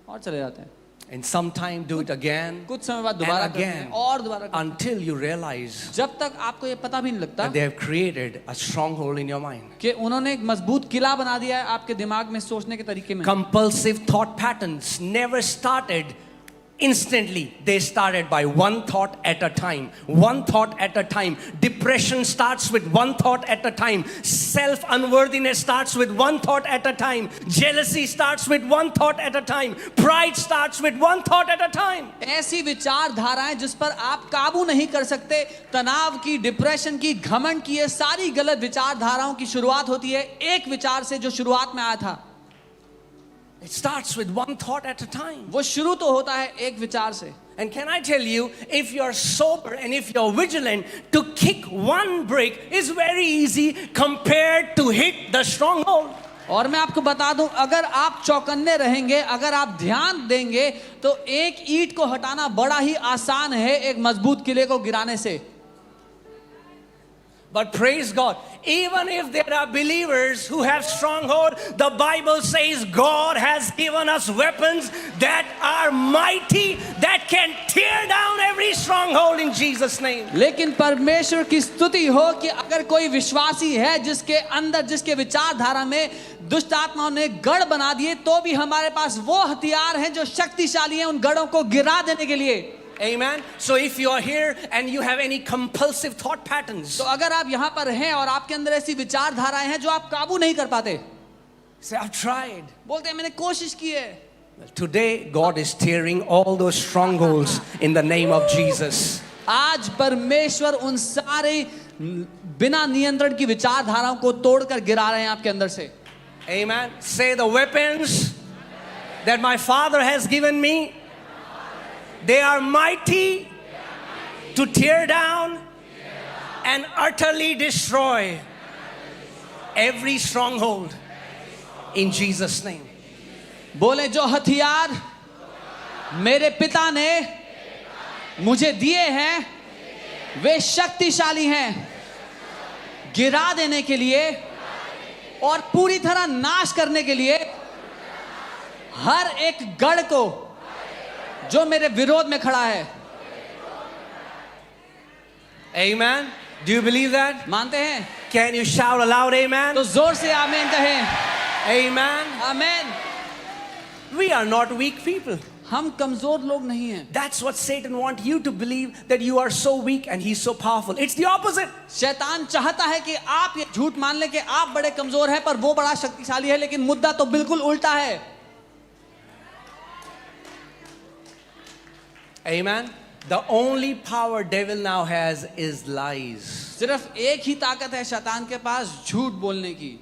और चले जाते हैं। And sometime do it again कुछ समय बाद दोबारा and करते हैं again और दोबारा करते हैं, until you realize जब तक आपको ये पता भी नहीं लगता that they have created a stronghold in your mind. कि उन्होंने एक मजबूत किला बना दिया है आपके दिमाग में, सोचने के तरीके में। Compulsive thought patterns never started instantly. They started by one thought at a time. One thought at a time. Depression starts with one thought at a time. Self-unworthiness starts with one thought at a time. Jealousy starts with one thought at a time. Pride starts with one thought at a time. ऐसी विचारधाराएं जिस पर आप काबू नहीं कर सकते, तनाव की, डिप्रेशन की, घमंड की, ये सारी गलत विचारधाराओं की शुरुआत होती है एक विचार से जो शुरुआत में आया था। It starts with one thought at a time. वो शुरू तो होता है एक विचार से। And can I tell you, if you're sober and if you're vigilant, to kick one brick is very easy compared to hit the stronghold. और मैं आपको बता दूं, अगर आप चौकन्ने रहेंगे, अगर आप ध्यान देंगे, तो एक ईंट को हटाना बड़ा ही आसान है एक मजबूत किले को गिराने से। But praise God, even if there are believers who have stronghold, the Bible says God has given us weapons that are mighty, that can tear down every stronghold in Jesus' name. लेकिन परमेश्वर की स्तुति हो कि अगर कोई विश्वासी है जिसके अंदर, जिसके विचारधारा में दुष्ट आत्माओं ने गढ़ बना दिए, तो भी हमारे पास वो हथियार हैं जो शक्तिशाली हैं उन गढ़ों को गिरा देने के लिए। Amen. So if you are here and you have any compulsive thought patterns, तो अगर आप यहाँ पर हैं और आपके अंदर ऐसी विचारधाराएं हैं जो आप काबू नहीं कर पाते, say, I've tried. बोलते हैं मैंने कोशिश की है, Well, today, God is tearing all those strongholds in the name of Jesus. आज परमेश्वर उन सारे बिना नियंत्रण की विचारधाराओं को तोड़कर गिरा रहे हैं आपके अंदर से। Amen. Say, the weapons that my Father has given me, they are mighty to tear down and utterly destroy every stronghold in Jesus' name. बोले जो हथियार मेरे पिता ने मुझे दिए हैं वे शक्तिशाली हैं गिरा देने के लिए और पूरी तरह नाश करने के लिए, हर एक गढ़ को जो मेरे विरोध में खड़ा है। Amen. Do you believe that? मानते हैं? Can you shout aloud, amen? तो जोर से आमीन कहें। Amen. आमीन। We are not weak people. हम कमजोर लोग नहीं हैं। That's what Satan wants you to believe, that you are so weak and he's so powerful. It's the opposite. शैतान चाहता है कि आप ये झूठ मान लें कि आप बड़े कमजोर हैं पर वो बड़ा शक्तिशाली है, लेकिन मुद्दा तो बिल्कुल उल्टा है। Amen. The only power devil now has is lies. सिर्फ एक ही ताकत है शैतान के पास, झूठ बोलने की।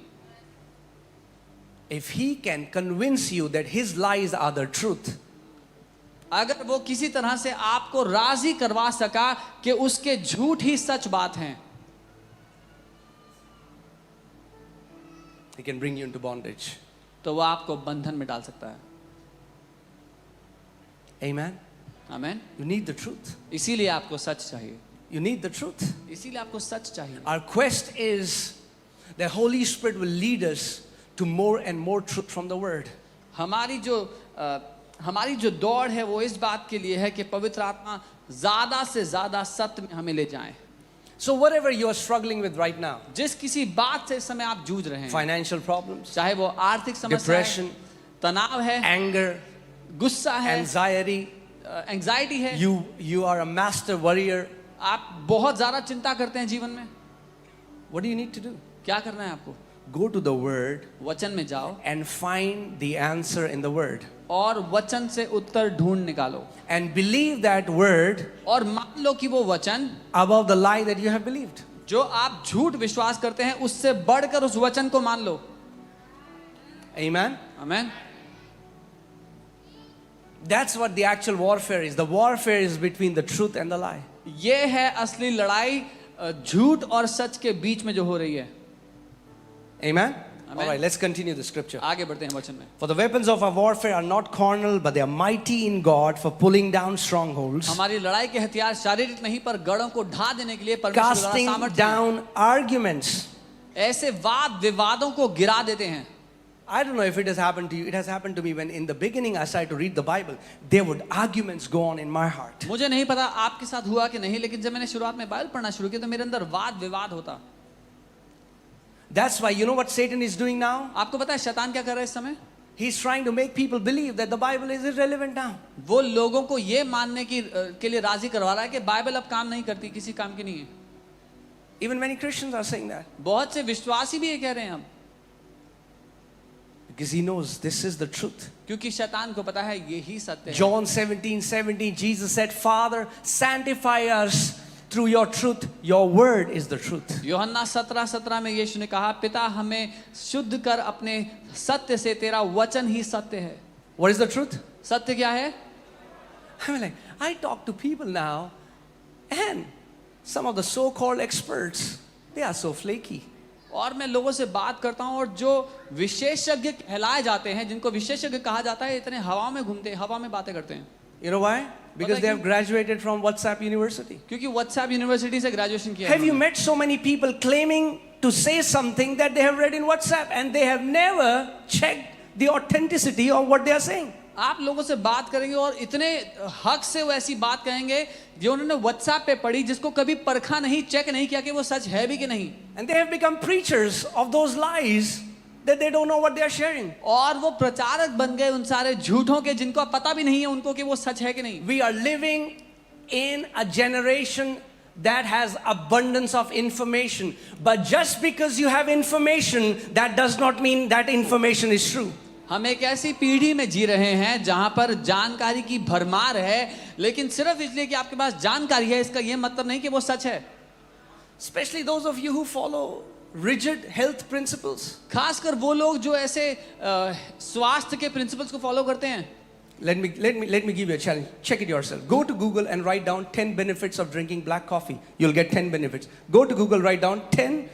if he can convince you that his lies are the truth, अगर वो किसी तरह से आपको राजी करवा सका कि उसके झूठ ही सच बात हैं, he can bring you into bondage. तो वो आपको बंधन में डाल सकता है. Amen. Amen. You need the truth. इसीलिए आपको सच चाहिए. You need the truth. इसीलिए आपको सच चाहिए. Our quest is the Holy Spirit will lead us to more and more truth from the Word. हमारी जो दौड़ है वो इस बात के लिए है कि पवित्र आत्मा ज्यादा से ज्यादा सत्य में हमें ले जाए. So whatever you are struggling with right now, जिस किसी बात से इस समय आप जूझ रहे हैं, financial problems, चाहे वो आर्थिक समस्या depression, है, तनाव है, anger, गुस्सा है, anxiety, एंजाइटी है, you are a master worrier, आप बहुत ज्यादा चिंता करते हैं जीवन में, what do you need to do? क्या करना है आपको? Go to the Word वचन में जाओ and find the answer in the Word. और वचन से उत्तर ढूंढ निकालो And believe that Word और मान लो कि वो वचन above the lie that you have believed. जो आप झूठ विश्वास करते हैं उससे बढ़कर उस वचन को मान लो. Amen? Amen. That's what the actual warfare is. The warfare is between the truth and the lie. ये है असली लड़ाई झूठ और सच के बीच में जो हो रही है. Amen? Amen. All right, let's continue the scripture. आगे बढ़ते हैं वचन में. For the weapons of our warfare are not carnal, but they are mighty in God for pulling down strongholds, हमारी लड़ाई के हथियार शारीरिक नहीं पर गढ़ों को ढा देने के लिए परमेश्वर द्वारा casting सामर्थ्य हैं. down arguments. ऐसे वाद विवादों को गिरा देते हैं. I don't know if it has happened to you. It has happened to me when in the beginning I started to read the Bible. There would arguments go on in my heart. मुझे नहीं पता आपके साथ हुआ कि नहीं, लेकिन जब मैंने शुरुआत में बाइबल पढ़ना शुरू किया तो मेरे अंदर वाद विवाद होता. That's why, you know what Satan is doing now? आपको पता है शैतान क्या कर रहा है इस समय? He's trying to make people believe that the Bible is irrelevant now. वो लोगों को ये मानने के लिए राजी करवा रहा है कि बाइबल अब काम नहीं करती, किसी काम की नहीं है. Even many Christians are saying that. बहुत से विश्वासी भी ये कह रहे हैं अब, Because he knows this is the truth. क्योंकि शैतान को पता है यही सत्य है. John 17:17, Jesus said, Father, sanctify us through your truth. Your word is the truth. यूहन्ना 17:17 में यीशु ने कहा, पिता हमें शुद्ध कर अपने सत्य से, तेरा वचन ही सत्य है. What is the truth? सत्य क्या है? I mean, like, I talk to people now, and some of the so-called experts, they are so flaky. और मैं लोगों से बात करता हूं और जो विशेषज्ञ कहलाए जाते हैं, जिनको विशेषज्ञ कहा जाता है, इतने हवा में घूमते हैं, हवा में बातें करते हैं. You know why? Because they have graduated from WhatsApp University. क्योंकि व्हाट्सएप यूनिवर्सिटी से ग्रेजुएशन किया है. Have you met so many people claiming to say something that they have read in WhatsApp and they have never checked the authenticity of what they are saying? आप लोगों से बात करेंगे और इतने हक से वो ऐसी बात कहेंगे जो उन्होंने व्हाट्सएप पे पढ़ी, जिसको कभी परखा नहीं, चेक नहीं किया कि वो सच है भी कि नहीं. And they have become preachers of those lies that they don't know what they are sharing. और वो प्रचारक बन गए उन सारे झूठों के जिनको पता भी नहीं है उनको कि वो सच है कि नहीं. We are living in a generation that has abundance of information, but just because you have information, that does not mean that information is true. हम एक ऐसी पीढ़ी में जी रहे हैं जहां पर जानकारी की भरमार है, लेकिन सिर्फ इसलिए कि आपके पास जानकारी है इसका यह मतलब नहीं कि वो सच है. Especially those of you who follow rigid health principles. खासकर वो लोग जो ऐसे स्वास्थ्य के प्रिंसिपल्स को फॉलो करते हैं. Let me give you a challenge. Check it yourself. Go to Google and write down 10 benefits of drinking black coffee. You'll get 10 benefits. Go to Google, write down 10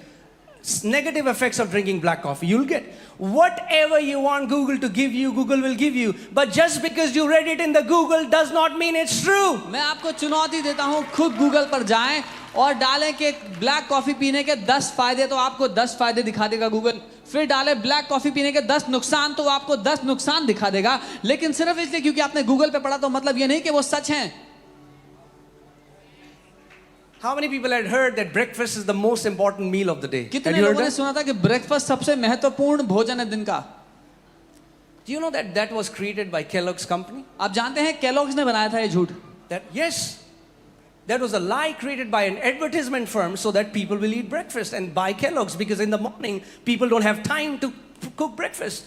negative effects of drinking black coffee. You'll get whatever you want Google to give you, Google will give you. But just because you read it in the Google does not mean it's true. मैं आपको चुनौती देता हूं, खुद Google पर जाएं और डालें कि ब्लैक कॉफी पीने के 10 फायदे, तो आपको 10 फायदे दिखा देगा गूगल. फिर डालें ब्लैक कॉफी पीने के 10 नुकसान, तो आपको 10 नुकसान दिखा देगा. लेकिन सिर्फ इसलिए क्योंकि आपने गूगल पे पढ़ा तो मतलब ये नहीं कि वो सच हैं. How many people had heard that breakfast is the most important meal of the day? Had कितने you heard लोगों ने that? सुना था कि ब्रेकफास्ट सबसे महत्वपूर्ण भोजन है दिन का. Do you know that that was created by Kellogg's company? आप जानते हैं केलॉग्स ने बनाया था ये झूठ. That yes, that was a lie created by an advertisement firm so that people will eat breakfast and buy Kellogg's, because in the morning people don't have time to cook breakfast.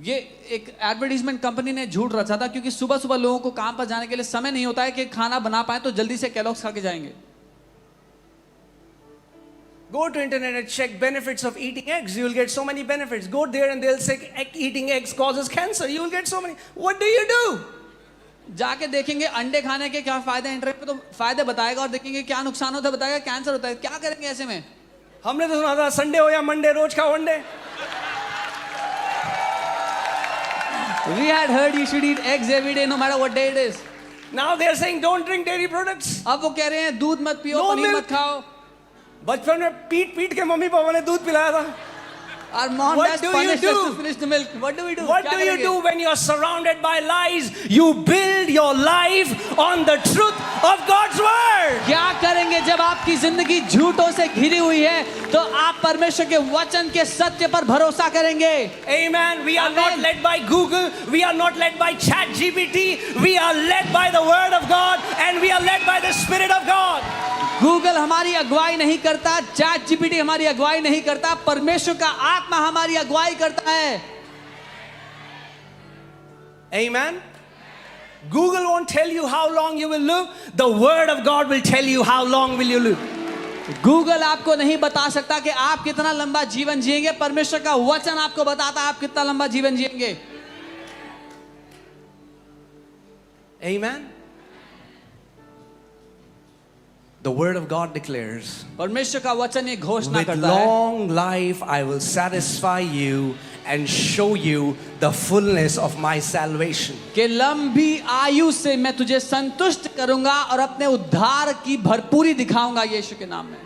ये एक advertisement company ने झूठ रचा था क्योंकि सुबह सुबह लोगों को काम पर जाने के लिए समय नहीं होता है कि खाना बना पाए, तो जल्दी से केलॉग्स खा के जाएंगे. Go to internet and check benefits of eating eggs. You will get so many benefits. Go there and they'll say eating eggs causes cancer. You will get so many. What do? जाके देखेंगे अंडे खाने के क्या फायदे हैं, internet पे तो फायदे बताएगा और देखेंगे क्या नुकसान होता है, बताएगा कैंसर होता है। क्या करेंगे ऐसे में? हमने तो सुना था संडे हो या मंडे रोज खाओ अंडे। We had heard you should eat eggs every day no matter what day it is. Now they are saying don't drink dairy products. अब वो कह रहे हैं दूध मत पियो, No पनीर milk. मत खाओ। बचपन में पीट के मम्मी पापा ने दूध पिलाया था। Our mom What has do you punished us do? to finish the milk. What do we do? What क्या do you करेंगे? do when you are surrounded by lies? You build your life on the truth of God's word. क्या करेंगे जब आपकी जिंदगी झूठों से घिरी हुई है? तो आप परमेश्वर के वचन के सत्य पर भरोसा करेंगे। Amen. We are Amen. not led by Google. We are not led by ChatGPT. We are led by the word of God and we are led by the Spirit of God. Google हमारी अगुवाई नहीं करता, chat GPT हमारी अगुवाई नहीं करता, परमेश्वर का आत्मा हमारी अगुवाई करता है। Amen. Google won't tell you how long you will live. The word of God will tell you how long will you live. Google आपको नहीं बता सकता कि आप कितना लंबा जीवन जिएंगे, परमेश्वर का वचन आपको बताता है आप कितना लंबा जीवन जिएंगे। Amen. The word of God declares, परमेश्वर का वचन ये घोषणा with करता है, long life I will satisfy you and show you the fullness of my salvation. कि लंबी आयु से मैं तुझे संतुष्ट करूंगा और अपने उद्धार की भरपूरी दिखाऊंगा यीशु के नाम में।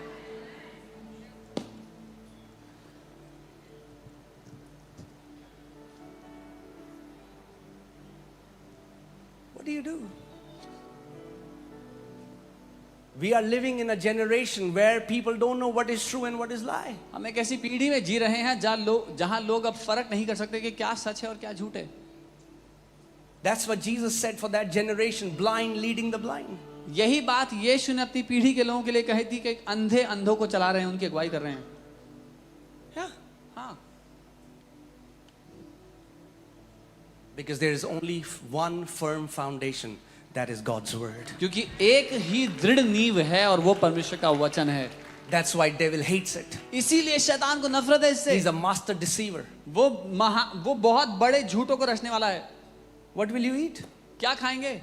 What do? We are living in a generation where people don't know what is true and what is lie. हम एक ऐसी पीढ़ी में जी रहे हैं जहां लोग अब फर्क नहीं कर सकते कि क्या सच है और क्या झूठ है। That's what Jesus said for that generation, blind leading the blind. यही बात यीशु ने अपनी पीढ़ी के लोगों के लिए कही थी कि अंधे अंधों को चला रहे हैं, उनकी अगुवाई कर रहे हैं। Yeah. हाँ, Because there is only one firm foundation, that is God's word. क्योंकि एक ही दृढ़ नींव है और वो परमेश्वर का वचन है। That's why devil hates it. इसीलिए शैतान को नफरत है इससे। He's a master deceiver. वो बहुत बड़े झूठों को रचने वाला है। What will you eat? क्या खाएंगे?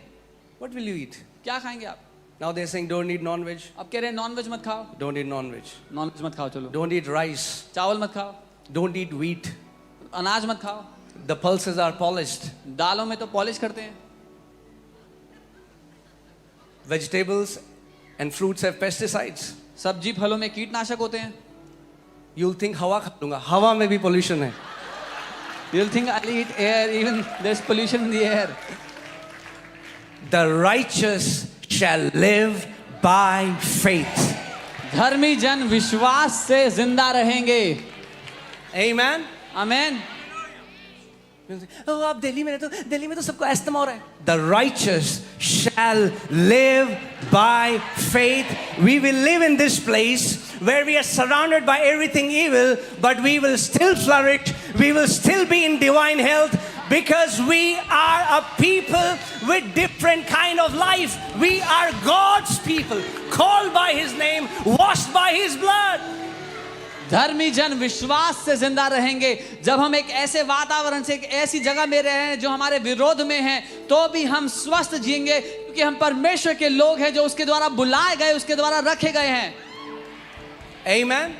What will you eat? क्या खाएंगे आप? Now they're saying don't eat non-veg. अब कह रहे हैं नॉनवेज मत खाओ, Don't eat non-veg. नॉनवेज मत खाओ, चलो। Don't eat rice. चावल मत खाओ, Don't eat wheat. अनाज मत खाओ। The pulses are polished. दालों में तो पॉलिश करते हैं। Vegetables and fruits have pesticides. सब्जी फलों में कीटनाशक होते हैं। You'll think हवा खा लूंगा, हवा में भी pollution है. You'll think I'll eat air, even there's pollution in the air. The righteous shall live by faith. धर्मी जन विश्वास से जिंदा रहेंगे। Amen. आमीन। Oh, आप दिल्ली में तो सबको अस्थमा हो रहा है. The righteous shall live by faith. We will live in this place where we are surrounded by everything evil, but we will still flourish. We will still be in divine health because we are a people with different kind of life. We are God's people, called by His name, washed by His blood. धर्मी जन विश्वास से जिंदा रहेंगे। जब हम एक ऐसे वातावरण से एक ऐसी जगह में रहे हैं जो हमारे विरोध में है, तो भी हम स्वस्थ जिएंगे क्योंकि हम परमेश्वर के लोग हैं जो उसके द्वारा बुलाए गए, उसके द्वारा रखे गए हैं। Amen.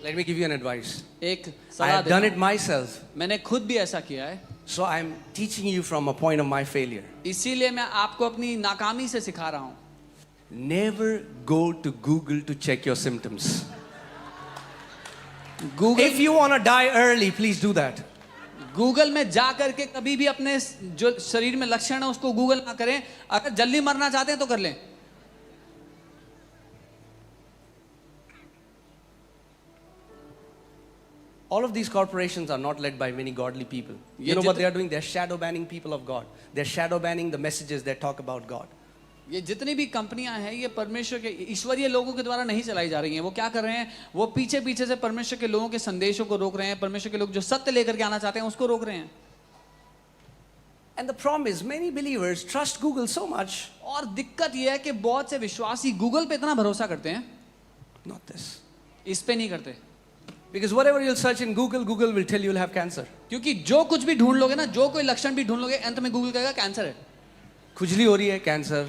Let me give you an advice. एक I सलाह have done देता it myself. हूं। मैंने खुद भी ऐसा किया है, So I'm teaching you from a point of my failure. इसीलिए मैं आपको अपनी नाकामी से सिखा रहा हूं। Never go to Google to check your symptoms. Google If you want to die early, please do that. Google में जा करके कभी भी अपने जो शरीर में लक्षण है उसको गूगल ना करें। अगर जल्दी मरना चाहते हैं तो कर लें। All of these corporations are not led by many godly people. You know what they are doing? They're shadow banning people of God. They're shadow banning the messages that talk about God. ये जितनी भी कंपनियां हैं ये परमेश्वर के ईश्वरीय लोगों के द्वारा नहीं चलाई जा रही हैं। वो क्या कर रहे हैं? वो पीछे पीछे से परमेश्वर के लोगों के संदेशों को रोक रहे हैं। परमेश्वर के लोग जो सत्य लेकर के आना चाहते हैं उसको रोक रहे हैं। And the problem is many believers trust Google so much. और दिक्कत ये है कि बहुत से विश्वासी गूगल पे इतना भरोसा करते हैं। Not this. इस पे नहीं करते, Because whatever you'll search in Google, Google will tell you you'll have cancer. क्योंकि जो कुछ भी ढूंढ लोगे ना, जो कोई लक्षण भी ढूंढ लोगे, अंत में गूगल कहेगा कैंसर है। खुजली हो रही है, cancer.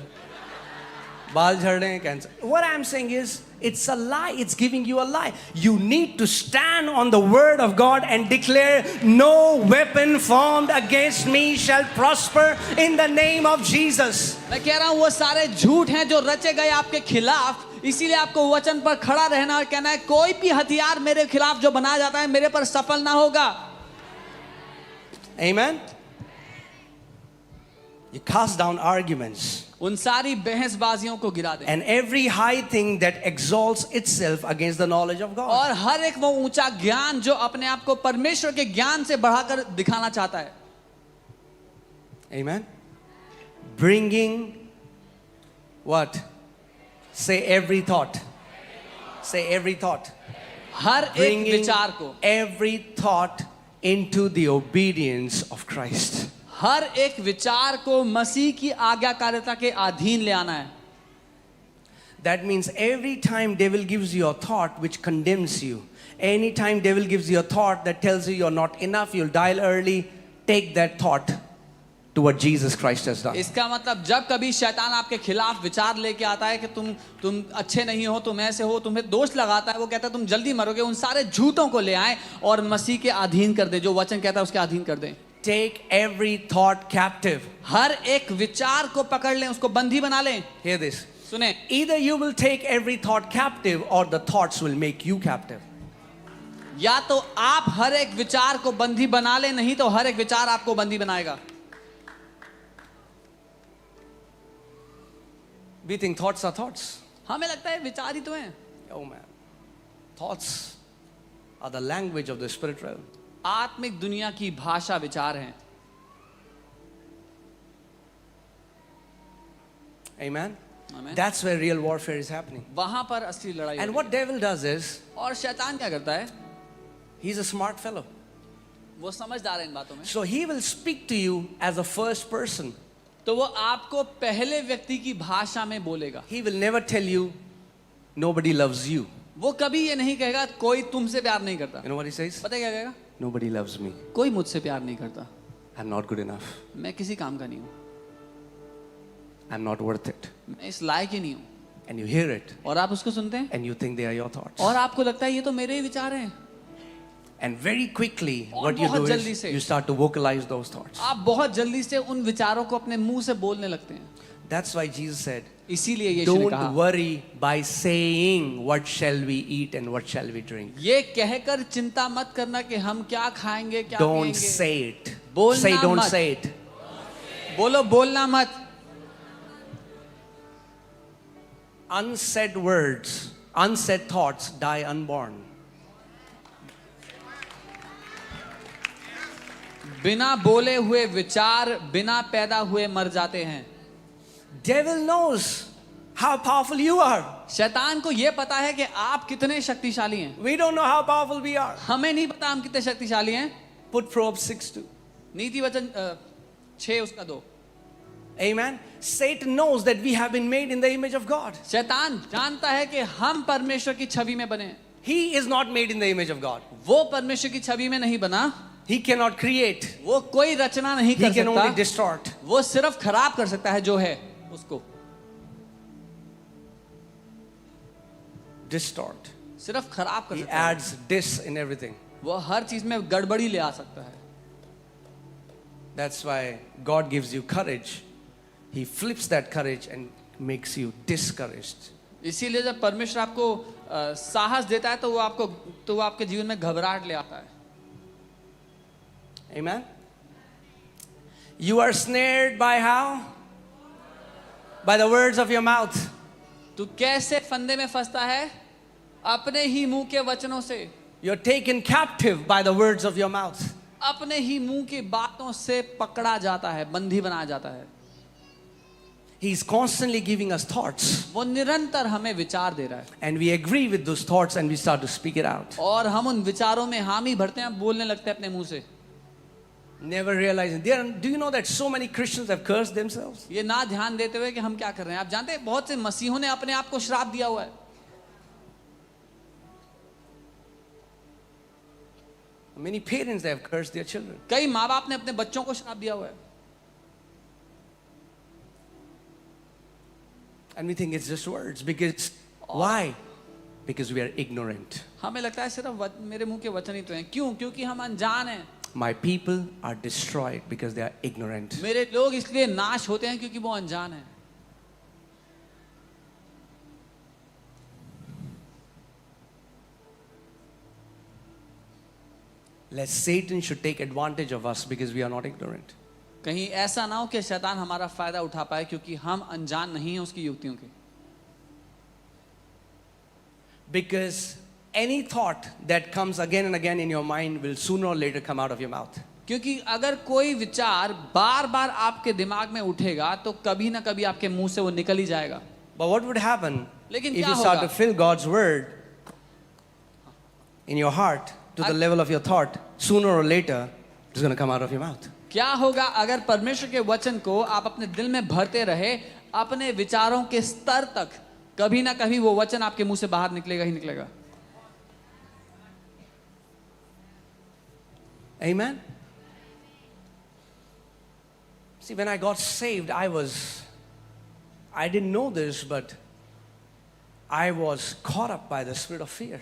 बाल झड़ रहे हैं, cancer. What I'm saying is, it's a lie. It's giving you a lie. You need to stand on the word of God and declare, no weapon formed against me shall prosper in the name of Jesus. मैं कह रहा हूँ वो सारे झूठ हैं जो रचे गए आपके खिलाफ, इसीलिए आपको वचन पर खड़ा रहना और कहना है कोई भी हथियार मेरे खिलाफ जो बनाया जाता है मेरे पर सफल ना होगा। Amen. You cast down arguments. उन सारी बहसबाजियों को गिरा दें And every high thing that exalts itself against the knowledge of God. और हर एक वो ऊंचा ज्ञान जो अपने आप को परमेश्वर के ज्ञान से बढ़ाकर दिखाना चाहता है। Amen. Bringing what? Say every thought. Say every thought. हर एक Bringing विचार को, every thought into the obedience of Christ. हर एक विचार को मसीह की आज्ञाकारिता के अधीन ले आना है। That means every time devil gives you a thought which condemns you, anytime devil gives you a thought that tells you you're not enough, you'll die early, take that thought to what Jesus Christ has done. इसका मतलब जब कभी शैतान आपके खिलाफ विचार लेके आता है कि तुम अच्छे नहीं हो, तुम ऐसे हो, तुम्हें दोष लगाता है, वो कहता है तुम जल्दी मरोगे, उन सारे झूठों को ले आए और मसीह के अधीन कर दे, जो वचन कहता है उसके अधीन कर दें। Take every thought captive. हर एक विचार को पकड़ लें, उसको बंदी बना लें। Hear this. सुने, Either you will take every thought captive or the thoughts will make you captive. या तो आप हर एक विचार को बंदी बना लें, नहीं तो हर एक विचार आपको बंदी बनाएगा। We think thoughts are thoughts. हमें लगता है विचार ही तो हैं। Oh man. Thoughts are the language of the spirit realm. आत्मिक दुनिया की भाषा विचार हैं। Amen. Amen. That's where real warfare is happening. वहां पर असली लड़ाई And होती what devil does is, है। और शैतान क्या करता है? he's a smart fellow. वो समझदार है इन बातों में। So he will speak to you as a first person. तो वो आपको पहले व्यक्ति की भाषा में बोलेगा। He will never tell you nobody loves you. वो कभी ये नहीं कहेगा कोई तुमसे प्यार नहीं करता। You know what he says? पता है क्या कहेगा? Nobody loves me. कोई मुझसे प्यार नहीं करता, I'm not good enough. मैं किसी काम का नहीं हूँ, I'm not worth it. मैं इस लायक ही नहीं हूँ। And you hear it और आप उसको सुनते हैं and you think they are your thoughts. और आपको लगता है ये तो मेरे ही विचार हैं। And very quickly और what you बहुत do जल्दी is से you start to vocalize those thoughts. आप बहुत जल्दी से उन विचारों को अपने मुंह से बोलने लगते हैं। That's why Jesus said, इसीलिए यीशु ने don't कहा, worry by saying what shall we eat and what shall we drink. ये कहकर चिंता मत करना कि हम क्या खाएंगे क्या Don't पिएंगे। say it. बोलना Say don't मत। say it. बोलो बोलना मत। Unsaid words, unsaid thoughts die unborn. बिना बोले हुए विचार बिना पैदा हुए मर जाते हैं। Devil knows how powerful you are. शैतान को यह पता है कि आप कितने शक्तिशाली हैं। We don't know how powerful we are. हमें नहीं पता हम कितने शक्तिशाली हैं। Put Proverbs 6:2. नीति वचन 6 उसका 2। Amen. Satan knows that we have been made in the image of God. शैतान जानता है कि हम परमेश्वर की छवि में बने हैं। He is not made in the image of God. वो परमेश्वर की छवि में नहीं बना। He cannot create. वो कोई रचना नहीं He कर can only सकता। distort. वो सिर्फ खराब कर सकता है जो है उसको। Distort. सिर्फ खराब कर He सकता है। adds dis in everything. वो हर चीज में गड़बड़ी ले आ सकता है। That's why God gives you courage. He flips that courage and makes you discouraged. इसीलिए जब परमेश्वर आपको साहस देता है तो वो आपके जीवन में घबराहट ले आता है। Amen. You are snared by how? By the words of your mouth. तू कैसे फंदे में फंसता है? अपने ही मुंह के वचनों से। You're taken captive by the words of your mouth. अपने ही मुंह की बातों से पकड़ा जाता है, बंदी बनाया जाता है। He's constantly giving us thoughts. वो निरंतर हमें विचार दे रहा है। And we agree with those thoughts and we start to speak it out. और हम उन विचारों में हामी भरते हैं, बोलने लगते हैं अपने मुंह से। Never realizing. Do you know that so many Christians have cursed themselves? ये ना ध्यान देते हुए कि हम क्या कर रहे हैं। आप जानते हैं बहुत से मसीहों ने अपने आप को श्राप दिया हुआ है। Many parents, they have cursed their children. कई माँ बाप ने अपने बच्चों को श्राप दिया हुआ है, And we think it's just words. Because, why? Because we are ignorant. हमें लगता है सिर्फ मेरे मुंह के वचन ही तो हैं। क्यों? क्योंकि हम अनजान हैं। My people are destroyed because they are ignorant. मेरे लोग इसलिए नाश होते हैं क्योंकि वो अनजान हैं। Lest Satan should take advantage of us because we are not ignorant. कहीं ऐसा ना हो कि शैतान हमारा फायदा उठा पाए क्योंकि हम अनजान नहीं हैं उसकी युक्तियों के। Because any thought that comes again and again in your mind will sooner or later come out of your mouth. क्योंकि अगर कोई विचार बार बार आपके दिमाग में उठेगा तो कभी ना कभी आपके मुंह से वो निकल ही जाएगा। But what would happen लेकिन if क्या you start होगा? to fill God's word in your heart to the level of your thought, sooner or later it's going to come out of your mouth. क्या होगा अगर परमेश्वर के वचन को आप अपने दिल में भरते रहे अपने विचारों के स्तर तक, कभी ना कभी वो वचन आपके मुंह से बाहर निकलेगा ही निकलेगा। Amen. See, when I got saved, I didn't know this, but I was caught up by the spirit of fear.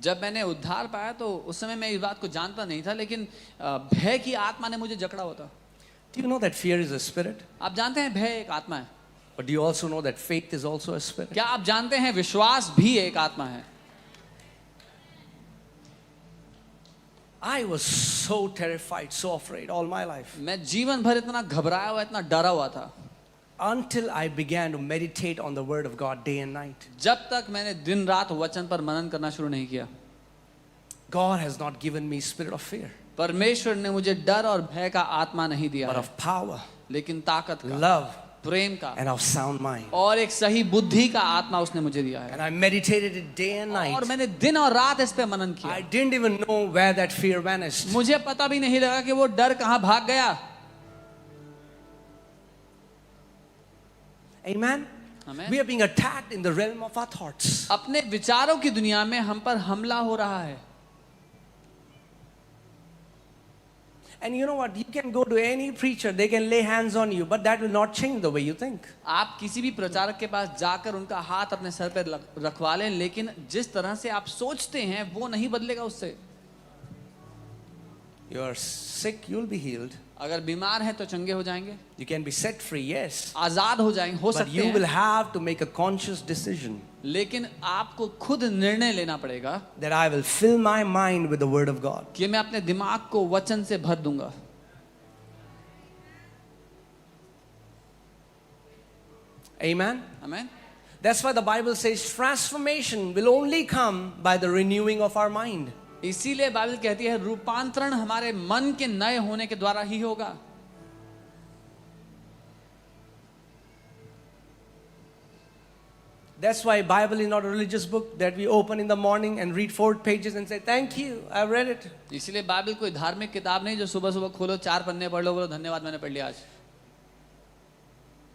जब मैंने उद्धार पाया तो उस समय मैं इस बात को जानता नहीं था, लेकिन भय की आत्मा ने मुझे जकड़ा हुआ था। Do you know that fear is a spirit? आप जानते हैं भय एक आत्मा है। But do you also know that faith is also a spirit? क्या आप जानते हैं विश्वास भी एक आत्मा है? I was so terrified, so afraid all my life. मैं जीवन भर इतना घबराया हुआ, इतना डरा हुआ था, Until I began to meditate on the word of God day and night. जब तक मैंने दिन रात वचन पर मनन करना शुरू नहीं किया। God has not given me spirit of fear, परमेश्वर ने मुझे डर और भय का आत्मा नहीं दिया but है, of power, लेकिन ताकत का, love, प्रेम का and of sound mind. और एक सही बुद्धि का आत्मा उसने मुझे दिया है। And I meditated it day and night. और मैंने दिन और रात इस पे मनन किया। I didn't even know where that fear vanished. मुझे पता भी नहीं लगा कि वो डर कहाँ भाग गया। Amen. Amen. We are being attacked in the realm of our thoughts. अपने विचारों की दुनिया में हम पर हमला हो रहा है। And you know what? You can go to any preacher, they can lay hands on you, but that will not change the way you think. आप किसी भी प्रचारक के पास जाकर उनका हाथ अपने सर पे रखवा लें, लेकिन जिस तरह से आप सोचते हैं वो नहीं बदलेगा उससे। You are sick, you'll be healed. अगर बीमार हैं तो चंगे हो जाएंगे, You can be set free, yes. आजाद हो जाएंगे, हो But सकते you will हैं, have to make a conscious decision लेकिन आपको खुद निर्णय लेना पड़ेगा that I will fill my mind with the word of God. कि मैं अपने दिमाग को वचन से भर दूंगा। Amen. आमीन। That's why the Bible says transformation will only come by the renewing of our mind. इसीलिए बाइबल कहती है रूपांतरण हमारे मन के नए होने के द्वारा ही होगा। That's why Bible is not a religious book that we open in the morning and read 4 pages and say, thank you, I've read it. इसीलिए बाइबल कोई धार्मिक किताब नहीं जो सुबह सुबह खोलो 4 पन्ने पढ़ लो बोलो धन्यवाद मैंने पढ़ लिया आज।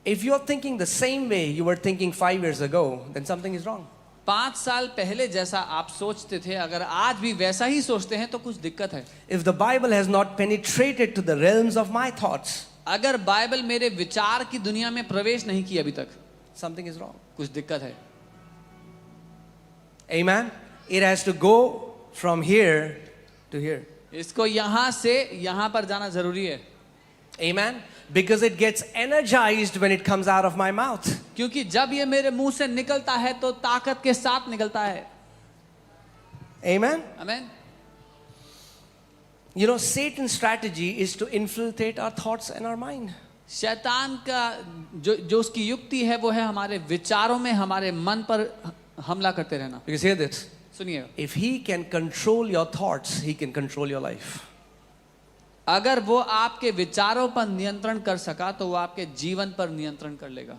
If you're thinking the same way you were thinking 5 years ago, then something is wrong. 5 साल पहले जैसा आप सोचते थे अगर आज भी वैसा ही सोचते हैं तो कुछ दिक्कत है। If the Bible has not penetrated to the realms of my thoughts, अगर बाइबल मेरे विचार की दुनिया में प्रवेश नहीं की अभी तक, something is wrong. कुछ दिक्कत है। Amen. It has to go from here to here. इसको यहाँ से यहाँ पर जाना जरूरी है। Amen. Because it gets energized when it comes out of my mouth. क्योंकि जब ये मेरे मुंह से निकलता है तो ताकत के साथ निकलता है। Amen. आमीन। You know, Satan's strategy is to infiltrate our thoughts and our mind. शैतान का जो उसकी युक्ति है वो है हमारे विचारों में हमारे मन पर हमला करते रहना। Because hear this. सुनिए, If he can control your thoughts, he can control your life. अगर वो आपके विचारों पर नियंत्रण कर सका तो वो आपके जीवन पर नियंत्रण कर लेगा।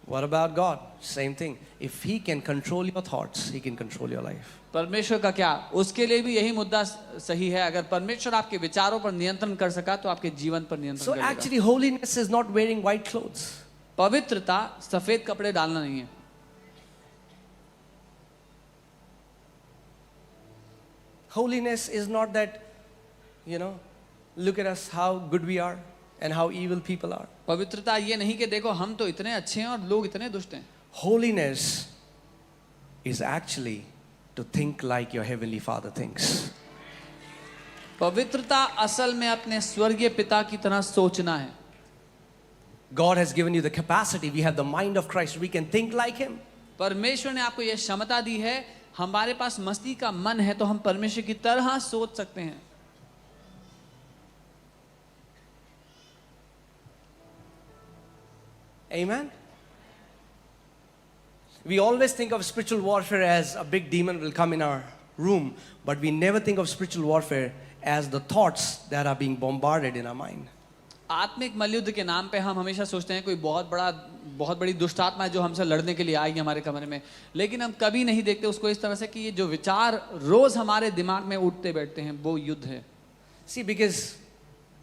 What about God? Same thing. If he can control your thoughts, he can control your life. परमेश्वर का क्या? उसके लिए भी यही मुद्दा सही है। अगर परमेश्वर आपके विचारों पर नियंत्रण कर सका तो आपके जीवन पर नियंत्रण So कर लेगा। actually holiness is not wearing white clothes. पवित्रता सफेद कपड़े डालना नहीं है। Holiness is not that, look at us, how good we are and how evil people are. पवित्रता ये नहीं कि देखो हम तो इतने अच्छे हैं और लोग इतने दुष्ट हैं. Holiness is actually to think like your heavenly Father thinks. पवित्रता असल में अपने स्वर्गीय पिता की तरह सोचना है. God has given you the capacity. We have the mind of Christ. We can think like Him. परमेश्वर ने आपको यह क्षमता दी है. हमारे पास मसीह का मन है तो हम परमेश्वर की तरह सोच सकते हैं. Amen. We always think of spiritual warfare as a big demon will come in our room, but we never think of spiritual warfare as the thoughts that are being bombarded in our mind. आत्मिक मल्लयुद्ध के नाम पे हम हमेशा सोचते हैं कोई बहुत बड़ी दुष्ट आत्मा है जो हमसे लड़ने के लिए आएगी हमारे कमरे में, लेकिन हम कभी नहीं देखते उसको इस तरह से कि ये जो विचार रोज हमारे दिमाग में उठते बैठते हैं वो युद्ध है. See, because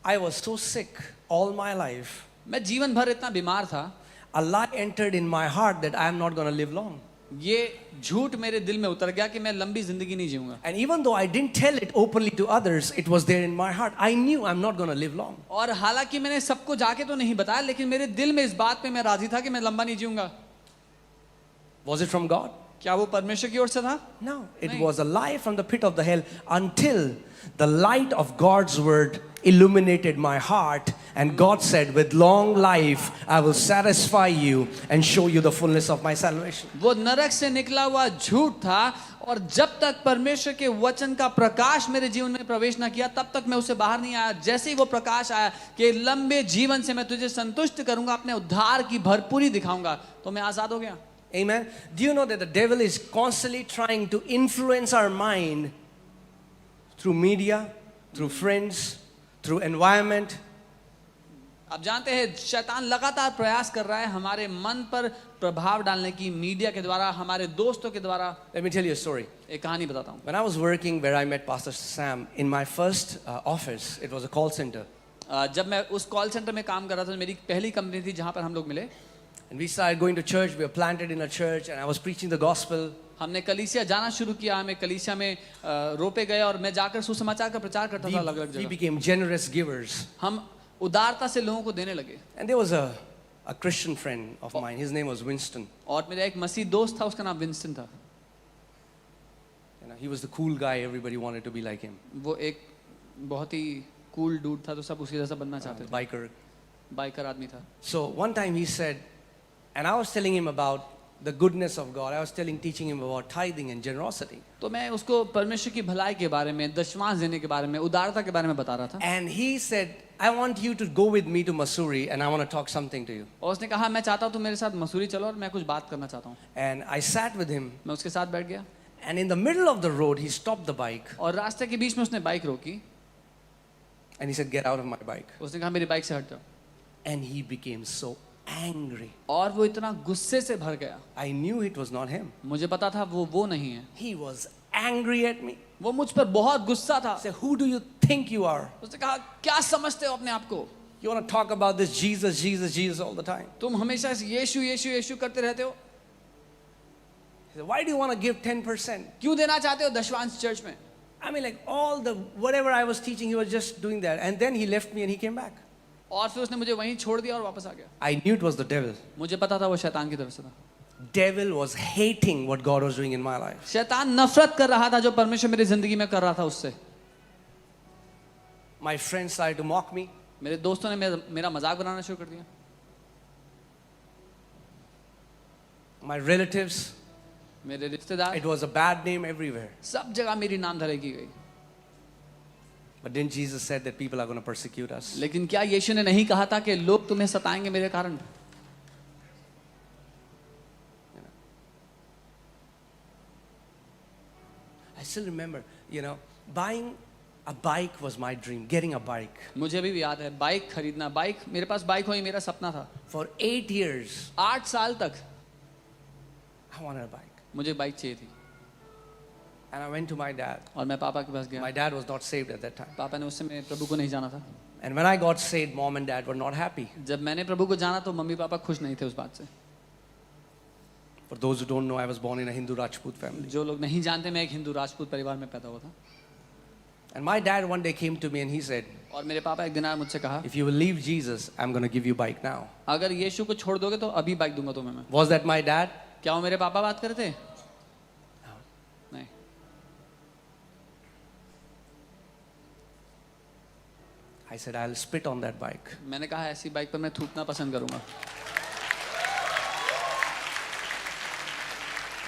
I was so sick all my life, मैं जीवन भर इतना बीमार था. a lie entered in my heart that I am not going to live long. ये झूठ मेरे दिल में उतर गया कि मैं लंबी जिंदगी नहीं जीऊंगा. And even though I didn't tell it openly to others, it was there in my heart. I knew I'm not going to live long. और हालांकि मैंने सबको जाके तो नहीं बताया, लेकिन मेरे दिल में इस बात पे मैं राजी था कि मैं लंबा नहीं जीऊंगा. Was it from God? क्या वो परमेश्वर की ओर से था? No, it नहीं. was a lie from the pit of the hell until the light of God's word illuminated my heart, and God said, with long life I will satisfy you and show you the fullness of my salvation. वो नरक से निकला हुआ झूठ था, और जब तक परमेश्वर के वचन का प्रकाश मेरे जीवन में प्रवेश न किया तब तक मैं उससे बाहर नहीं आया. जैसे ही वो प्रकाश आया कि लंबे जीवन से मैं तुझे संतुष्ट करूंगा, अपने उद्धार की भरपूरी दिखाऊंगा, तो मैं आजाद हो गया. Amen. Do you know that the devil is constantly trying to influence our mind through media, through friends, through environment? आप जानते हैं शैतान लगातार प्रयास कर रहा है हमारे मन पर प्रभाव डालने की, मीडिया के द्वारा, हमारे दोस्तों के द्वारा. Let me tell you a story. एक कहानी बताता हूँ. When I was working where I met Pastor Sam, in my first office, it was a call center. जब मैं उस कॉल सेंटर में काम कर रहा था, मेरी पहली कंपनी थी जहाँ पर हम लोग मिले. And we started going to church. We were planted in a church, and I was preaching the gospel. हमने कलीसिया जाना शुरू किया. हमें कलीसिया में रोपे गए और मैं जाकर सुसमाचार का प्रचार करता था अलग अलग We जगह. became generous givers. हम उदारता से लोगों को देने लगे. And there was a Christian friend of mine. His name was Winston. और मेरा एक मसीह दोस्त था, उसका नाम विंस्टन था. He was the cool guy. Everybody wanted to be like him. वो एक बहुत ही कूल डूड था, तो सब उसी जैसा बनना चाहते थे. Biker. बाइकर आदमी था. So one time he said, and I was telling him about the goodness of God. I was teaching him about tithing and generosity. तो मैं उसको परमेश्वर की भलाई के बारे में, दशमांश देने के बारे में, उदारता के बारे में बता रहा था. And he said, I want you to go with me to Mussoorie, and I want to talk something to you. और उसने कहा मैं चाहता हूँ तुम मेरे साथ मसूरी चलो और मैं कुछ बात करना चाहता हूँ. And I sat with him, मैं उसके साथ बैठ गया. and in the middle of the road, he stopped the bike, और रास्ते के बीच में उसने बाइक रोकी. and he said, get out of my bike. उसने कहा मेरी बाइक से हट जाओ. And he became so angry. और वो इतना गुस्से से भर गया. I knew it was not him. मुझे पता था वो नहीं है. He was angry at me. वो मुझ पर बहुत गुस्सा था. I said, who do you think you are? उसने कहा क्या समझते हो अपने आप को? You want to talk about this Jesus, Jesus, Jesus all the time. तुम हमेशा इस यीशु यीशु यीशु करते रहते हो. He said, why do you want to give 10%? क्यों देना चाहते हो दशमांश चर्च में? I mean, like all the, whatever I was teaching, he was just doing that. And then he left me and he came back. और फिर उसने मुझे वहीं छोड़ दिया और वापस आ गया. I knew it was the devil. मुझे पता था वो शैतान की तरफ से था. Devil was hating what God was doing in my life. शैतान नफरत कर रहा था जो परमेश्वर मेरी जिंदगी में कर रहा था उससे. My friends started to mock me. मेरे दोस्तों ने मेरा मजाक बनाना शुरू कर दिया. My relatives, मेरे रिश्तेदार, it was a bad name everywhere. सब जगह मेरी नामधराई की गई. But then Jesus said that people are going to persecute us. लेकिन क्या यीशु ने नहीं कहा था कि लोग तुम्हें सताएंगे मेरे कारण? I still remember, buying a bike was my dream, getting a bike. मुझे भी याद है बाइक खरीदना. बाइक मेरे पास बाइक हो ये मेरा सपना था. For 8 years, 8 साल तक I wanted a bike. मुझे बाइक चाहिए थी. And I went to my dad. और मैं पापा के पास गया. My dad was not saved at that time. पापा ने उससे मैं प्रभु को नहीं जाना था. And when I got saved, mom and dad were not happy. जब मैंने प्रभु को जाना तो मम्मी पापा खुश नहीं थे उस बात से. For those who don't know, I was born in a Hindu Rajput family. जो लोग नहीं जानते मैं एक हिंदू राजपूत परिवार में पैदा हुआ था. And my dad one day came to me and he said, और मेरे पापा एक दिन आए मुझसे कहा, if you will leave Jesus, I'm going to give you bike now. अगर यीशु को छोड़ दोगे तो अभी बाइक दूंगा तुम्हें मैं। Was that my dad? क्या वो मेरे पापा बात कर रहे थे? नहीं। I said, I'll spit on that bike. मैंने कहा ऐसी बाइक पर मैं थूकना पसंद करूंगा।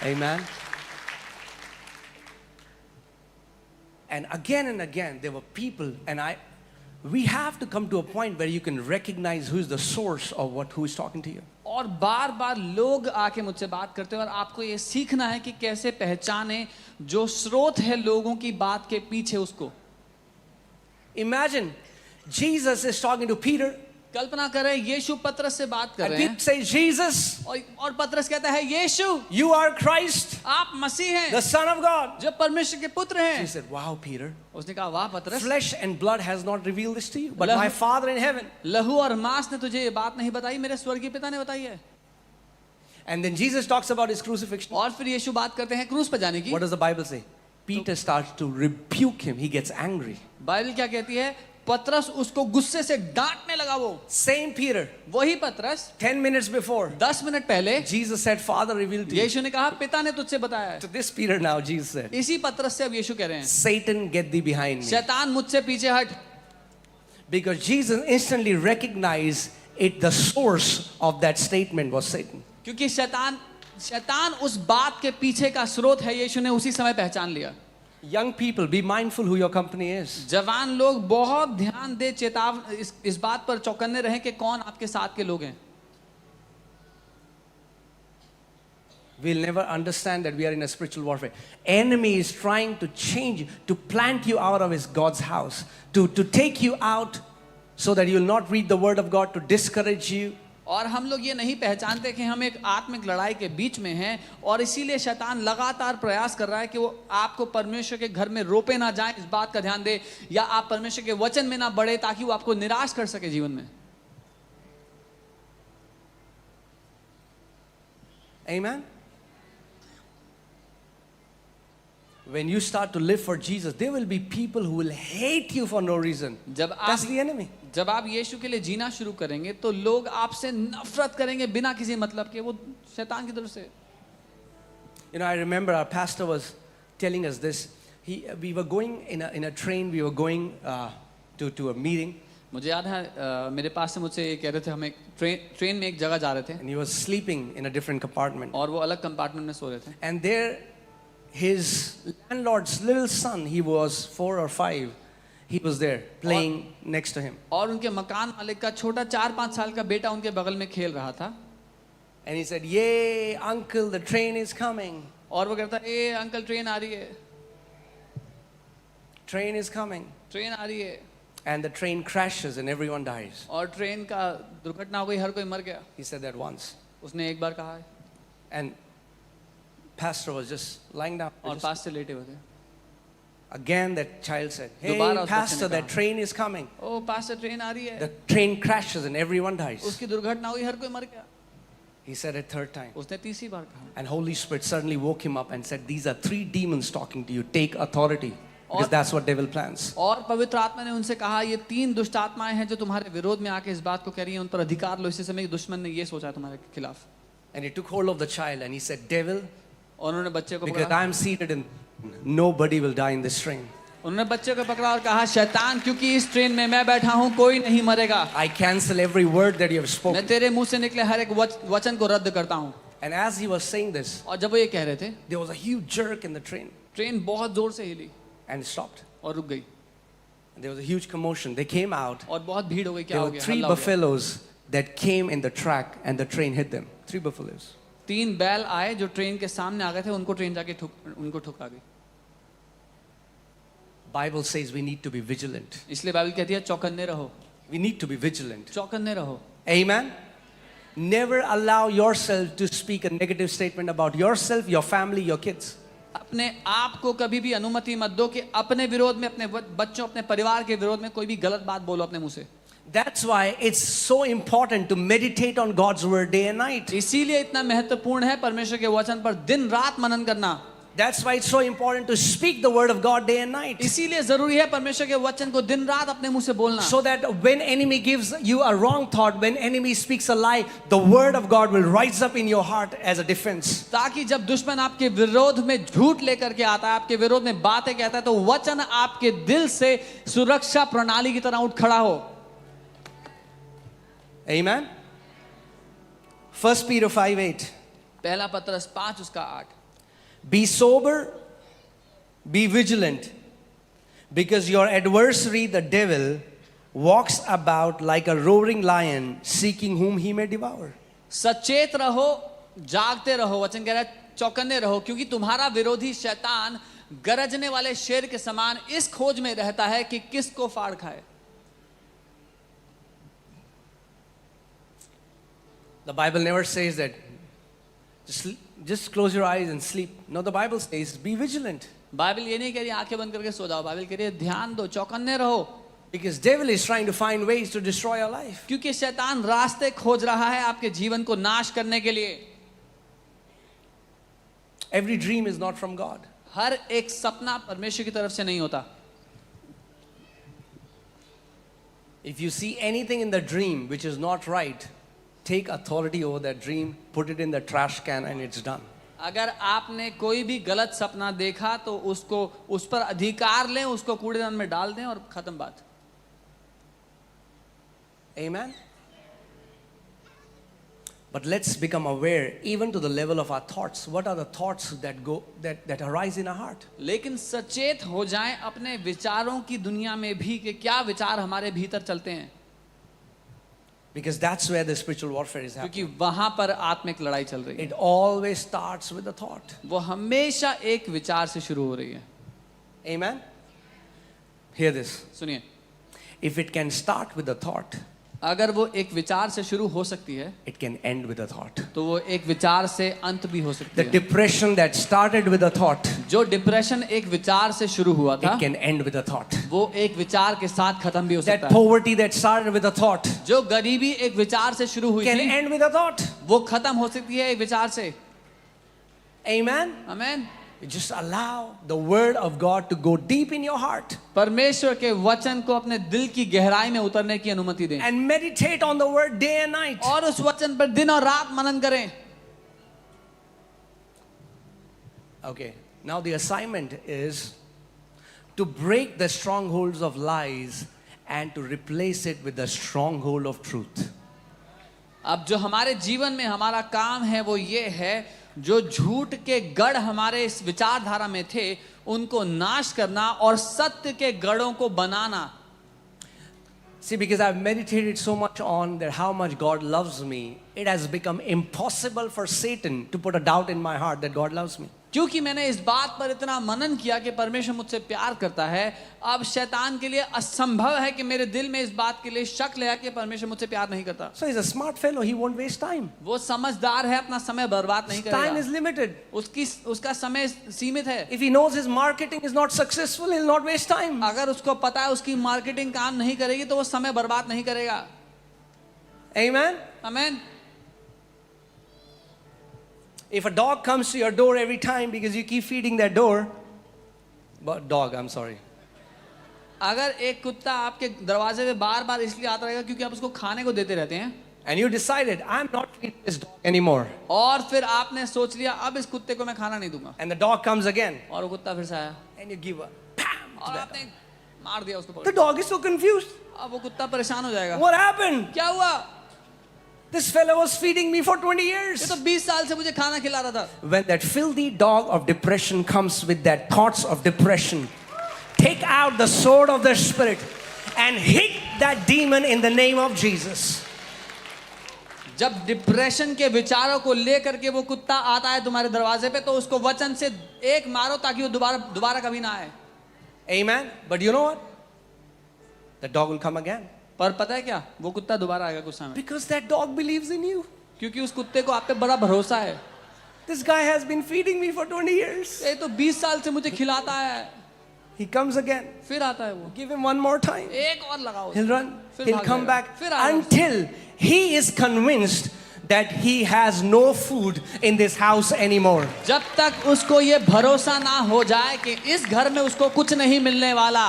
Amen. And again, there were people, and we have to come to a point where you can recognize who is the source of who is talking to you. और बार बार लोग आके मुझसे बात करते हैं और आपको ये सीखना है कि कैसे पहचाने जो स्रोत है लोगों की बात के पीछे उसको। Imagine Jesus is talking to Peter, कल्पना करें यीशु पतरस से बात कर and रहे Peter हैं says, Jesus, और पतरस कहता है यीशु you are Christ, आप मसीह हैं, the Son of God. जो परमेश्वर के पुत्र He हैं। said, wow, Peter, उसने कहा वाह पतरस, flesh and blood has not revealed this to you, but Lahu- my Father in heaven. लहू और मांस ने तुझे ये बात नहीं बताई, मेरे स्वर्गीय पिता ने बताई है। And then Jesus talks about his crucifixion. और फिर यीशु बात करते हैं क्रूस पर जाने की। What does the Bible say? Peter starts to rebuke him. He gets angry. Bible क्या कहती है? पतरस उसको गुस्से से डांटने लगा। वो Same Peter, वही पतरस 10 minutes before, 10 मिनट पहले Jesus said, Father revealed to you. यीशु ने कहा पिता ने तुझसे बताया है। To this Peter now, Jesus said, इसी पतरस से अब यीशु कह रहे हैं Satan, get thee behind me. शैतान मुझसे पीछे हट। Because Jesus instantly recognized it, the source of that statement was Satan. क्योंकि शैतान उस बात के पीछे का स्रोत है, यीशु ने उसी समय पहचान लिया। Young people, be mindful who your company is. जवान लोग बहुत ध्यान दे, इस बात पर चौकन्ने रहें कि कौन आपके साथ के लोग हैं। We'll never understand that we are in a spiritual warfare. Enemy is trying to change, to plant you out of his God's house, to take you out so that you will not read the word of God, to discourage you. और हम लोग ये नहीं पहचानते कि हम एक आत्मिक लड़ाई के बीच में हैं और इसीलिए शैतान लगातार प्रयास कर रहा है कि वो आपको परमेश्वर के घर में रोपे ना जाए, इस बात का ध्यान दे, या आप परमेश्वर के वचन में ना बढ़े ताकि वो आपको निराश कर सके जीवन में। Amen. When you start to live for Jesus, there will be people who will hate you for no reason. That's the enemy. जब आप यीशु के लिए जीना शुरू करेंगे तो लोग आपसे नफरत करेंगे बिना किसी मतलब के, वो शैतान की तरफ से। You know, I remember our pastor was telling us this. We were going in a train. We were going to a meeting. मुझे याद है मेरे पास से मुझसे ये कह रहे थे, हम एक ट्रेन में एक जगह जा रहे थे And he was sleeping in a different compartment. और वो अलग कंपार्टमेंट में सो रहे थे। And there, his landlord's little son, he was 4 or 5, he was there playing next to him. और उनके मकान मालिक का छोटा 4-5 साल का बेटा उनके बगल में खेल रहा था। And he said, "Yay, uncle, the train is coming. और वो कहता ए अंकल ट्रेन आ रही है, Train is coming." ट्रेन आ रही है। And the train crashes and everyone dies. और ट्रेन का दुर्घटना हो गई, हर कोई मर गया। He said that once. उसने एक बार कहा है And pastor was just lying down. और पास से लेटे हुए थे। Again that child said, "Hey, दोबारा उस बच्चे pastor, ने that कहा। train is coming." ओ पास से ट्रेन आ रही है। The train crashes and everyone dies. उसकी दुर्घटना हुई, हर कोई मर गया। He said it third time. उसने तीसरी बार कहा And Holy Spirit suddenly woke him up and said, "These are 3 demons talking to you. Take authority." Because that's what devil plans. और पवित्र आत्मा ने उनसे कहा ये 3 दुष्ट आत्माएं हैं जो तुम्हारे विरोध में आके इस बात को कह रही हैं, उन पर अधिकार लो। इसी समय दुश्मन ने ये सोचा तुम्हारे खिलाफ। And he took hold of the child and he said, "Devil, और उन्होंने बच्चे को because पकड़ा, I am seated and nobody will die in this train. उन्होंने बच्चे को पकड़ा और कहा शैतान, क्योंकि इस ट्रेन में मैं बैठा हूँ कोई नहीं मरेगा। I cancel every word that you have मैं spoken." तेरे मुंह से निकले हर एक वचन को रद्द करता हूँ। And as he was saying this, और जब वो ये कह रहे थे, there was a huge jerk in the train train बहुत जोर से हिली and it stopped. और रुक गई And there was a huge commotion. They came out. और बहुत भीड़ हो गई। क्या There हो were गया? 3 हल्ला हो गया। buffaloes that came in the track and the train hit them. 3 buffaloes. 3 बैल आए जो ट्रेन के सामने आ गए थे, उनको ट्रेन जाके उनको ठुकरा गई। Bible says we need to be vigilant. इसलिए बाइबल कहती है चौकन्ने रहो, We need to be vigilant. चौकन्ने रहो। Amen. Never allow yourself to speak a negative statement about yourself, your family, your kids. अपने आप को कभी भी अनुमति मत दो कि अपने विरोध में, अपने बच्चों, अपने परिवार के विरोध में कोई भी गलत बात बोलो अपने मुंह से। That's why it's so important to meditate on God's word day and night. इसीलिए इतना महत्वपूर्ण है परमेश्वर के वचन पर दिन रात मनन करना। That's why it's so important to speak the word of God day and night. इसीलिए जरूरी है परमेश्वर के वचन को दिन रात अपने मुंह से बोलना, So that when enemy gives you a wrong thought, when enemy speaks a lie, the word of God will rise up in your heart as a defense. ताकि जब दुश्मन आपके विरोध में झूठ लेकर के आता है, आपके विरोध में बातें कहता है, तो वचन आपके दिल से सुरक्षा प्रणाली की तरह उठ खड़ा हो। Amen. 1 Peter 5:8. पहला पत्रस 5 उसका 8। Be sober, be vigilant, because your adversary, the devil, walks about like a roaring lion, seeking whom he may devour. सचेत रहो, जागते रहो, वचन कह रहा है चौकन्ने रहो, क्योंकि तुम्हारा विरोधी शैतान गरजने वाले शेर के समान इस खोज में रहता है कि किसको फाड़ खाए। The Bible never says that just close your eyes and sleep. No, the Bible says be vigilant. Bible ये नहीं कह रही आंखें बंद करके सो जाओ, बाइबल कह रही है ध्यान दो, चौकन्ने रहो, Because devil is trying to find ways to destroy your life. क्योंकि शैतान रास्ते खोज रहा है आपके जीवन को नाश करने के लिए। Every dream is not from God. हर एक सपना परमेश्वर की तरफ से नहीं होता। If you see anything in the dream which is not right, take authority over that dream, put it in the trash can, and it's done. अगर आपने कोई भी गलत सपना देखा तो उसको उस पर अधिकार लें, उसको कूड़ेदान में डाल दें और खत्म बात। Amen. But let's become aware, even to the level of our thoughts. What are the thoughts that arise in our heart? लेकिन सचेत हो जाएं अपने विचारों की दुनिया में भी कि क्या विचार हमारे भीतर चलते हैं, Because that's where the spiritual warfare is happening. क्योंकि वहां पर आत्मिक लड़ाई चल रही है। It always starts with a thought. वो हमेशा एक विचार से शुरू हो रही है। Amen. Hear this. सुनिए, If it can start with a thought, अगर वो एक विचार से शुरू हो सकती है it can end with a thought. तो वो एक विचार से अंत भी हो सकती The है। depression that started with a thought, जो डिप्रेशन एक विचार से शुरू हुआ था it can end with a thought. वो एक विचार के साथ खत्म भी हो That सकता है। poverty that started with a thought जो गरीबी एक विचार से शुरू हुई can थी end with a thought. वो खत्म हो सकती है एक विचार से। Amen. आमीन। You just allow the word of God to go deep in your heart परमेश्वर के वचन को अपने दिल की गहराई में उतरने की अनुमति दें and meditate on the word day and night. और उस वचन पर दिन और रात मनन करें। Okay, now the assignment is to break the strongholds of lies and to replace it with the stronghold of truth. अब जो हमारे जीवन में हमारा काम है वो ये है, जो झूठ के गढ़ हमारे इस विचारधारा में थे उनको नाश करना और सत्य के गढ़ों को बनाना। See, because I've meditated so much on that how much God loves me, it has become impossible for Satan to put a doubt in my heart that God loves me. क्योंकि मैंने इस बात पर इतना मनन किया कि परमेश्वर मुझसे प्यार करता है, अब शैतान के लिए असंभव है कि मेरे दिल में इस बात के लिए शक ले कि परमेश्वर मुझसे प्यार नहीं करता। So he's a smart fellow, he won't waste time. वो समझदार है, अपना समय बर्बाद नहीं His time is करेगा। limited. उसका समय सीमित है। If he knows his marketing is not successful, he'll not waste time. अगर उसको पता है उसकी मार्केटिंग काम नहीं करेगी तो वो समय बर्बाद नहीं करेगा। Amen. आमीन। If a dog comes to your door every time because you keep feeding that door, but dog, I'm sorry. अगर एक कुत्ता आपके दरवाजे पे बार-बार इसलिए आता रहेगा क्योंकि आप उसको खाने को देते रहते हैं, And you decided, I'm not feeding this dog anymore. और फिर आपने सोच लिया अब इस कुत्ते को मैं खाना नहीं दूंगा, And the dog comes again. और वो कुत्ता फिर से आया And you give a bam to और that आपने dog. मार दिया उसको The पकड़। dog is so confused. अब वो कुत्ता परेशान हो जाएगा। What happened? क्या हुआ? This fellow was feeding me for 20 ये years. तो 20 साल से मुझे खाना खिला रहा था। When that filthy dog of depression comes with that thoughts of depression, take out the sword of the Spirit and hit that demon in the name of Jesus. जब डिप्रेशन के विचारों को लेकर के वो कुत्ता आता है तुम्हारे दरवाजे पे तो उसको वचन से एक मारो ताकि वो दोबारा कभी ना आए। Amen. But you know what? The dog will come again. पर पता है क्या, वो कुत्ता दोबारा आएगा कुछ समय, Because that dog believes in you. क्योंकि उस कुत्ते को आप पे बड़ा भरोसा है। This guy has been feeding me for 20 years. ये तो 20 साल से मुझे खिलाता है। He comes again. फिर आता है वो, Give him one more time. एक और लगाओ, He'll run. फिर He'll भाग come जाएगा, back फिर आएगा। until he is convinced that he has no food in this house anymore. जब तक उसको ये भरोसा ना हो जाए कि इस घर में उसको कुछ नहीं मिलने वाला,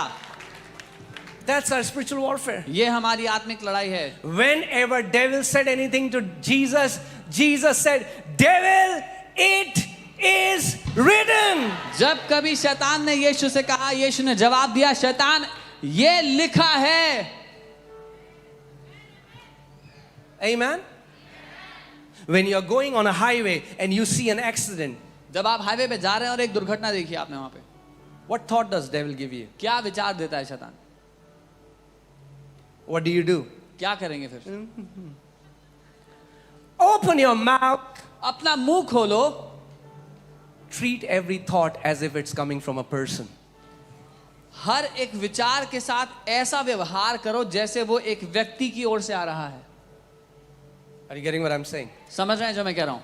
That's our spiritual warfare. ये हमारी आत्मिक लड़ाई है. Whenever devil said anything to Jesus, Jesus said, "Devil, it is written." जब कभी शैतान ने यीशु से कहा, यीशु ने जवाब दिया, शैतान ये लिखा है. Amen. When you're going on a highway and you see an accident, जब आप हाईवे पे जा रहे हैं और एक दुर्घटना देखी आपने वहां पे, what thought does devil give you? क्या विचार देता है शैतान? What do you do? क्या करेंगे फिर? Open your mouth. अपना मुंह खोलो. Treat every thought as if it's coming from a person. हर एक विचार के साथ ऐसा व्यवहार करो जैसे वो एक व्यक्ति की ओर से आ रहा है. Are you getting what I'm saying? समझ रहे हैं जो मैं कह रहा हूं?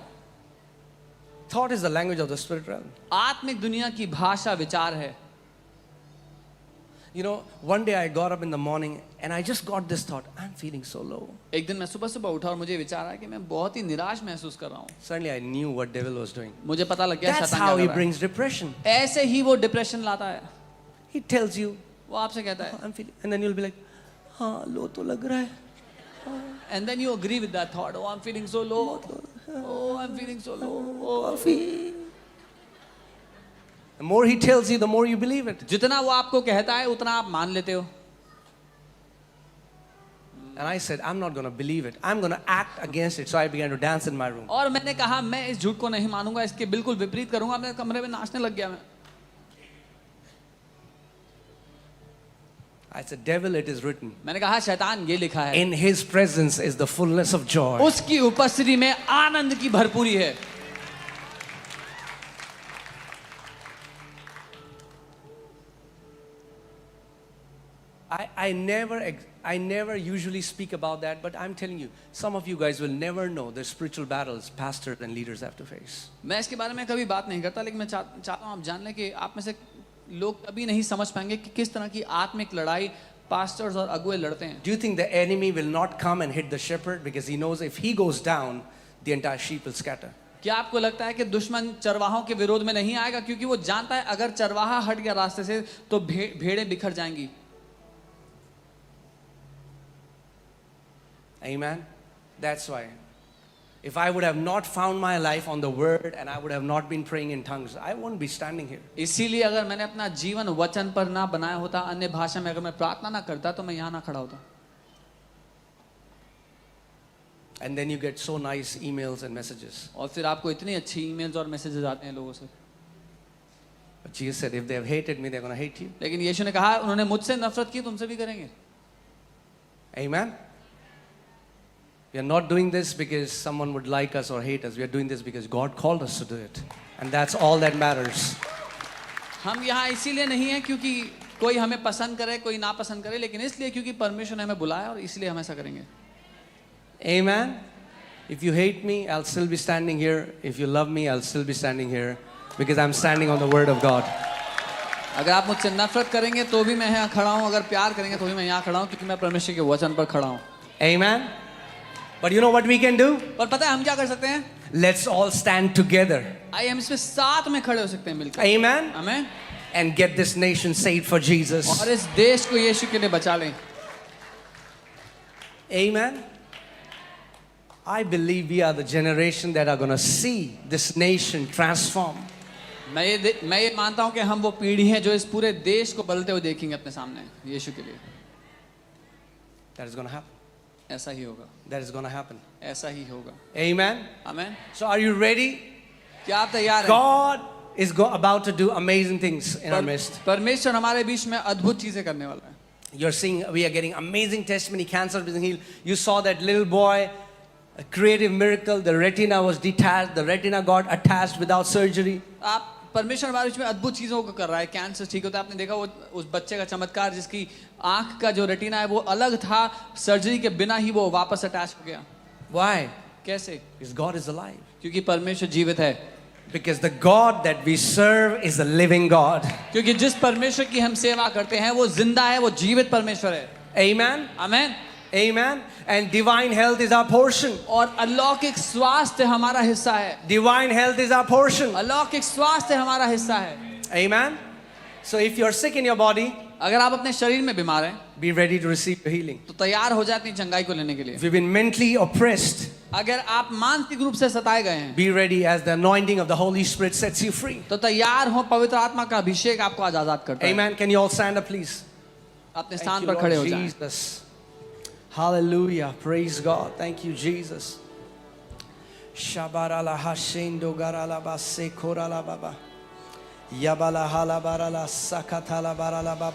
Thought is the language of the spirit realm. आत्मिक दुनिया की भाषा विचार है. You know, one day I got up in the morning and I just got this thought, I'm feeling so low. एक दिन मैं सुबह सुबह उठा और मुझे विचार आया कि मैं बहुत ही निराश महसूस कर रहा हूं. Suddenly I knew what devil was doing. मुझे पता लग गया That's शैतान how क्या he कर रहा brings depression. है. ऐसे ही वो डिप्रेशन लाता है. He tells you, वो आपसे कहता है, I'm feeling, and then you'll be like, हाँ लो तो लग रहा है. and then you agree with that thought. Oh, I'm feeling so low. Oh, I'm feeling so low. Oh. Coffee. The more he tells you, the more you believe it. जितना वो आपको कहता है उतना आप मान लेते हो. And I said, I'm not going to believe it. I'm going to act against it. So I began to dance in my room. और मैंने कहा मैं इस झूठ को नहीं मानूंगा, इसके बिल्कुल विपरीत करूंगा. अपने कमरे में नाचने लग गया मैं. I said, devil, it is written. मैंने कहा शैतान ये लिखा है. In his presence is the fullness of joy. उसकी उपस्थिति में आनंद की भरपूरी है. I never usually speak about that, but I'm telling you, some of you guys will never know the spiritual battles pastors and leaders have to face. मैं इसके बारे में कभी बात नहीं करता, लेकिन मैं चाहता हूँ आप जान लें कि आप में से लोग कभी नहीं समझ पाएंगे कि किस तरह की आत्मिक लड़ाई पास्टर्स और अगुए लड़ते हैं. Do you think the enemy will not come and hit the shepherd because he knows if he goes down, the entire sheep will scatter? क्या आपको लगता है कि दुश्मन चरवाहों के विरोध में नहीं आएगा, क्योंकि वो जानता है अगर चरवाहा हट गया रास्ते से तो भेड़ें बिखर जाएंगी. Amen. That's why. If I would have not found my life on the word and I would have not been praying in tongues, I won't be standing here. इसीलिए अगर मैंने अपना जीवन वचन पर ना बनाया होता, अन्य भाषा में अगर मैं प्रार्थना ना करता, तो मैं यहाँ ना खड़ा होता. And then you get so nice emails and messages. और फिर आपको इतनी अच्छी ईमेल्स और मैसेजेस आते हैं लोगों से. But Jesus said, if they have hated me, they're going to hate you. लेकिन यीशु ने कहा उन्होंने मुझसे नफरत की, तुमसे भी करेंगे. Amen. We are not doing this because someone would like us or hate us. We are doing this because God called us to do it. And that's all that matters. हम यहाँ इसीलिए नहीं है क्योंकि कोई हमें पसंद करे, कोई ना पसंद करे, लेकिन इसलिए क्योंकि परमेश्वर ने हमें बुलाया और इसलिए हम ऐसा करेंगे. Amen. If you hate me, I'll still be standing here. If you love me, I'll still be standing here because I'm standing on the word of God. अगर आप मुझसे नफरत करेंगे तो भी मैं यहाँ खड़ा हूँ, अगर प्यार करेंगे तो भी मैं यहाँ खड़ा हूँ, क्योंकि मैं परमेश्वर के वचन पर खड़ा हूँ. Amen. But you know what we can do? और पता है हम क्या कर सकते हैं? Let's all stand together. आइए हम इसमें साथ में खड़े हो सकते हैं मिलकर. Amen. आमीन. And get this nation saved for Jesus. और इस देश को यीशु के लिए बचा लें. Amen. I believe we are the generation that are going to see this nation transform. मैं ये मानता हूँ कि हम वो पीढ़ी हैं जो इस पूरे देश को बदलते हुए देखेंगे अपने सामने यीशु के लिए. That is going to happen. ऐसा ही होगा. That is going to happen. ऐसा ही होगा. Amen. आमीन. So are you ready? क्या आप तैयार हैं? God is about to do amazing things in our midst. परमेश्वर हमारे बीच में अद्भुत चीजें करने वाला है. You're seeing, we are getting amazing testimony. Cancer being healed. You saw that little boy, a creative miracle. The retina was detached. The retina got attached without surgery. आप परमेश्वर हमारे बीच में अद्भुत चीजों को कर रहा है. कैंसर ठीक होता है. आपने देखा वो उस बच्चे का चमत्कार जिसकी आंख का जो रेटिना है वो अलग था, सर्जरी के बिना ही वो वापस अटैच हो गया. Why? कैसे? Because God is alive. क्योंकि परमेश्वर जीवित है. Because the God that we serve is a living God. क्योंकि जिस परमेश्वर की हम सेवा करते हैं वो जिंदा है, वो जीवित परमेश्वर है. Amen. आमीन. Amen. And divine health is our portion. और अलौकिक स्वास्थ्य हमारा हिस्सा है। Divine health is our portion. अलौकिक स्वास्थ्य हमारा हिस्सा है। Amen. So if you're sick in your body, अगर आप अपने शरीर में बीमार हैं be ready to receive your healing. तो तैयार हो जाए अपनी चंगाई को लेने के लिए। If you've been mentally oppressed, अगर आप मानसिक रूप से सताए गए हैं be ready as the anointing of the Holy Spirit sets you free. तो तैयार हो, पवित्र आत्मा का अभिषेक आपको आजाद करता है। Amen. Can you all stand up, please? अपने Thank स्थान you, पर खड़े Lord हो जाएं। Jesus. Hallelujah. Praise God. Thank you, Jesus. Shabarala hashendo garala base korala baba. Yabala hala barala sakatala barala baba.